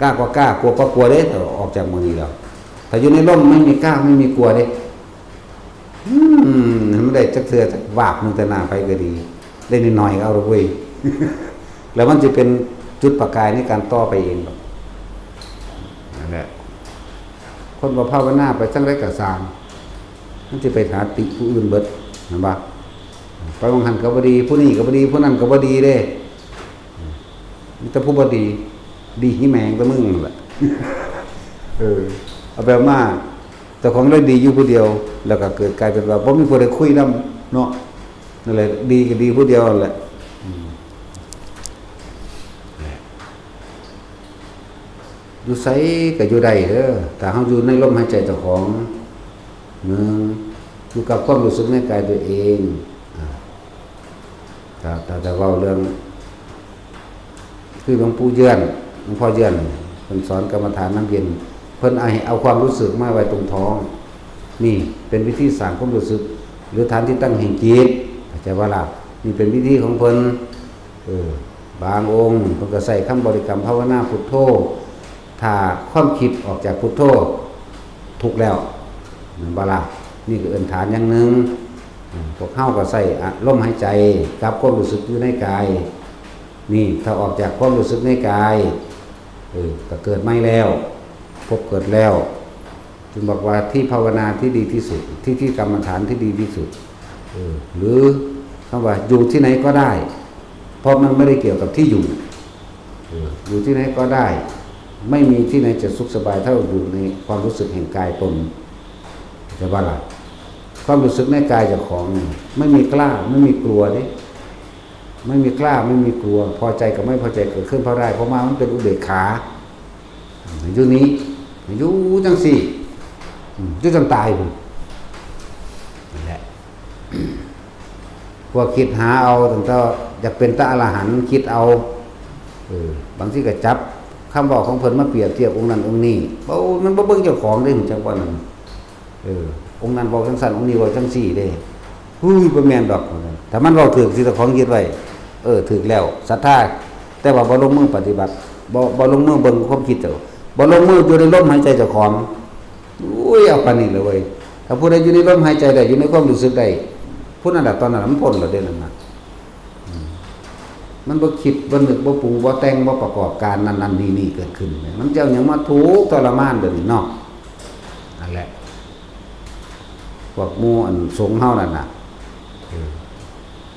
กล้าก็กล้ากลัวก็กลัวเด้ถ้าออกจากมือนี้แล้วถ้าอยู่ในร่มไม่มีกล้าไม่มีกลัวเด้มันได้จักเทื่อจักวาบนึงแต่หน้าไปก็ดีได้นิดหน่อยก็เอาละเว้ยแล้วมันจะเป็นจุดประกายในการต่อไปเองนั่นแหละคนบ่ภาวนาไปทั้งไรก็สร้างมันจะไปหาติผู้อื่นเบิดเห็นบ่ไปบางหันก็บ่ดีผู้นี้ก็บ่ดีผู้นั้นก็บ่ดีเด้มีแต่ผู้บ่ดีดีหิแมงแต่มึงนั่นแหละเอาแบบมาแต่ของเลยดีอยู่ผู้เดียวแล้วก็เกิดกลายเป็นว่าบ่มีผู้ใดคุยนำเนาะนั่นแหละดีก็ดีผู้เดียวนั่นแหละอยู่ไสก็อยู่ได้เด้อแต่เฮาอยู่ในลมหายใจเจ้าของอยู่กับความรู้สึกในกายตัวเองแต่เว้าเรื่องคือหลวงปู่เยือนหลวงพ่อเยือนเพิ่นสอนกรรมฐานน้ำเย็นเพิ่นเอาความรู้สึกมาไว้ตรงท้องนี่เป็นวิธีสร้างความรู้สึกหรือฐานที่ตั้งแห่งจิตเข้าใจว่าล่ะนี่เป็นวิธีของเพิ่นบางองค์เพิ่นก็ใส่คำบริกรรมภาวนาพุทโธถ้าความคิดออกจากพุทโธถูกแล้วบ่ล่ะนี่ก็เอิ้นฐานอย่างนึงพวกเฮาก็ใส่ลมหายใจกับความรู้สึกอยู่ในกายนี่ถ้าออกจากความรู้สึกในกายก็เกิดไม่แล้วพบเกิดแล้วจึงบอกว่าที่ภาวนาที่ดีที่สุดที่กรรมฐานที่ดีที่สุดหรือคำว่าอยู่ที่ไหนก็ได้เพราะมันไม่ได้เกี่ยวกับที่อยู่ที่ไหนก็ได้ไม่มีที่ไหนจะสุขสบายเท่าอยู่ในความรู้สึกแห่งกายตนจะว่าล่ะความรู้สึกในกายเจ้าของไม่มีกล้าไม่มีกลัวเด้ไม่มีกล้าไม่มีกลัวพอใจกับไม่พอใจเกิดขึ้นเพราะได้เพราะมันเป็นอุเบกขาอยู่นี้อยู่จังสี่อยู่จนตายพุ่นนั่นแหละพวกคิดหาเอาถึงจะอยากเป็นพระอรหันต์คิดเอาบางทีก็จับคำบอกของเพิ่นมาเปรียบเทียบองค์นั้นองค์นี้มันบ่เบิ่งเจ้าของได้เหมือนจังว่านั้นองค์นั้นบอกจังซั่นองค์นี้บอกจังซี่เด้บ่แม่นดอกถ้ามันเว้าถูกสิเจ้าของคิดไว้ถูกแล้วศรัทธาแต่ว่าบ่ลงมือปฏิบัติบ่ลงมือเบิ่งความคิดเจ้าบ่ลงมืออยู่ในลมหายใจเจ้าของเอาปานนี้เลยเว้ยถ้าผู้ใดอยู่ในลมหายใจได้อยู่ในความรู้สึกได้ผู้นั้นน่ะตอนนั้นมันพ้นแล้วเด้นั่นน่ะ มันบ่คิดบ่นึกบ่ปรุงบ่แต่งบ่ประกอบการนั้นๆนี่เกิดขึ้นมันเจ้าหยังมาทุกข์ทรมานเด้อนี่เนาะนั่นแหละพวกหมู่อันสงฆ์เฮานั่นน่ะ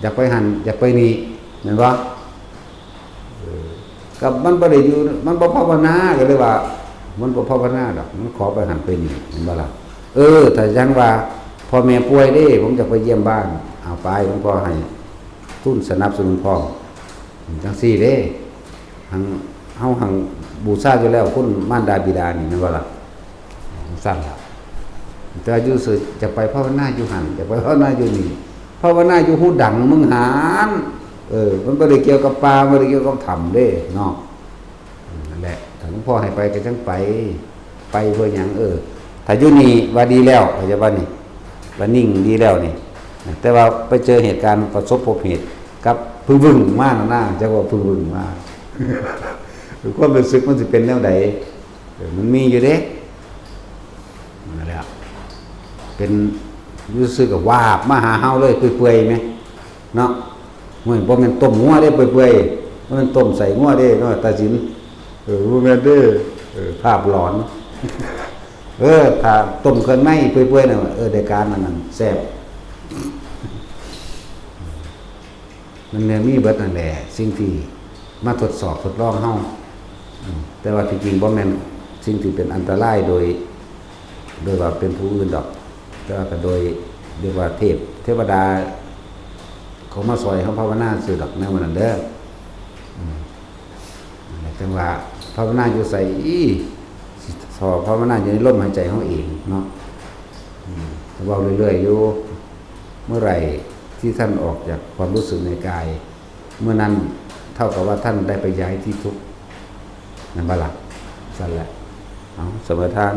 อยากไปหันอยากไปนี่แม่นบ่กับมันบ่ได้อยู่มันบ่ภาวนาก็เลยว่ามันบ่ภาวนาดอกมันขอไปหันไปนี่เห็นบ่ล่ะถ้าจังว่าพ่อแม่ป่วยเด้ผมจะไปเยี่ยมบ้านเอาไปหลวงพ่อให้ทุนสนับสนุนพ่อจังซี่เด้หังเฮาหังบูชาอยู่แล้วคุณมารดาบิดานี่แม่นบ่ล่ะสั่นล่ะแต่อยู่สึจะไปภาวนาอยู่หั่นจะไปภาวนาอยู่นี่ภาวนาอยู่หูดังมึงหานมันบ่ได้เกี่ยวกับป่าบ่ได้เกี่ยวกับถ้ำเด้เนาะนั่นแหละถ้าหลวงพ่อให้ไปก็จังไปเพื่อหยังถ้าอยู่นี่ว่าดีแล้วเข้าใจบ่นี่ว่านิ่งดีแล้วนี่แต่ว่าไปเจอเหตุการณ์ประสบพบเหตุกับพึ่งวึ่งมาน่ะจักว่าพึ่งวึ่งมาความรู้สึกมันสิเป็นแนวใดมันมีอยู่เด้นั่นแหละเป็นรู้สึกกับวาบมาหาเฮาเลยเปื่อยๆมั้ยเนาะบ่แม่นต้มงัวเด้เปื่อยๆบ่แม่นต้มใส่งัวเด้เนาะตาสินบ่แม่นเด้ภาพหลอนถ้าต้มเครื่องในเปื่อยๆน่ะได้การนั่นแซ่บมันเนี่ยมีเบิดนั่นแหละสิ่งที่มาทดสอบทดลองเฮาแต่ว่าที่จริงบ่แม่นสิ่งที่เป็นอันตรายโดยว่าเป็นผู้อื่นดอกแต่ว่าก็โดยเรียกว่าเทวดาเขามาซอยเฮาภาวนาซื่อดอกแนวนั้นเด้อจังว่าภาวนาอยู่ใส่สอภาวนาอยู่ในลมหายใจเฮาเองเนาะเว้าเรื่อยๆอยู่เมื่อไหร่ที่ท่านออกจากความรู้สึกในกายเมื่อนั้นเท่ากับว่าท่านได้ไปย้ายที่ทุกข์นั่นบ่ล่ะสั่นแหละเอาเสมอทาง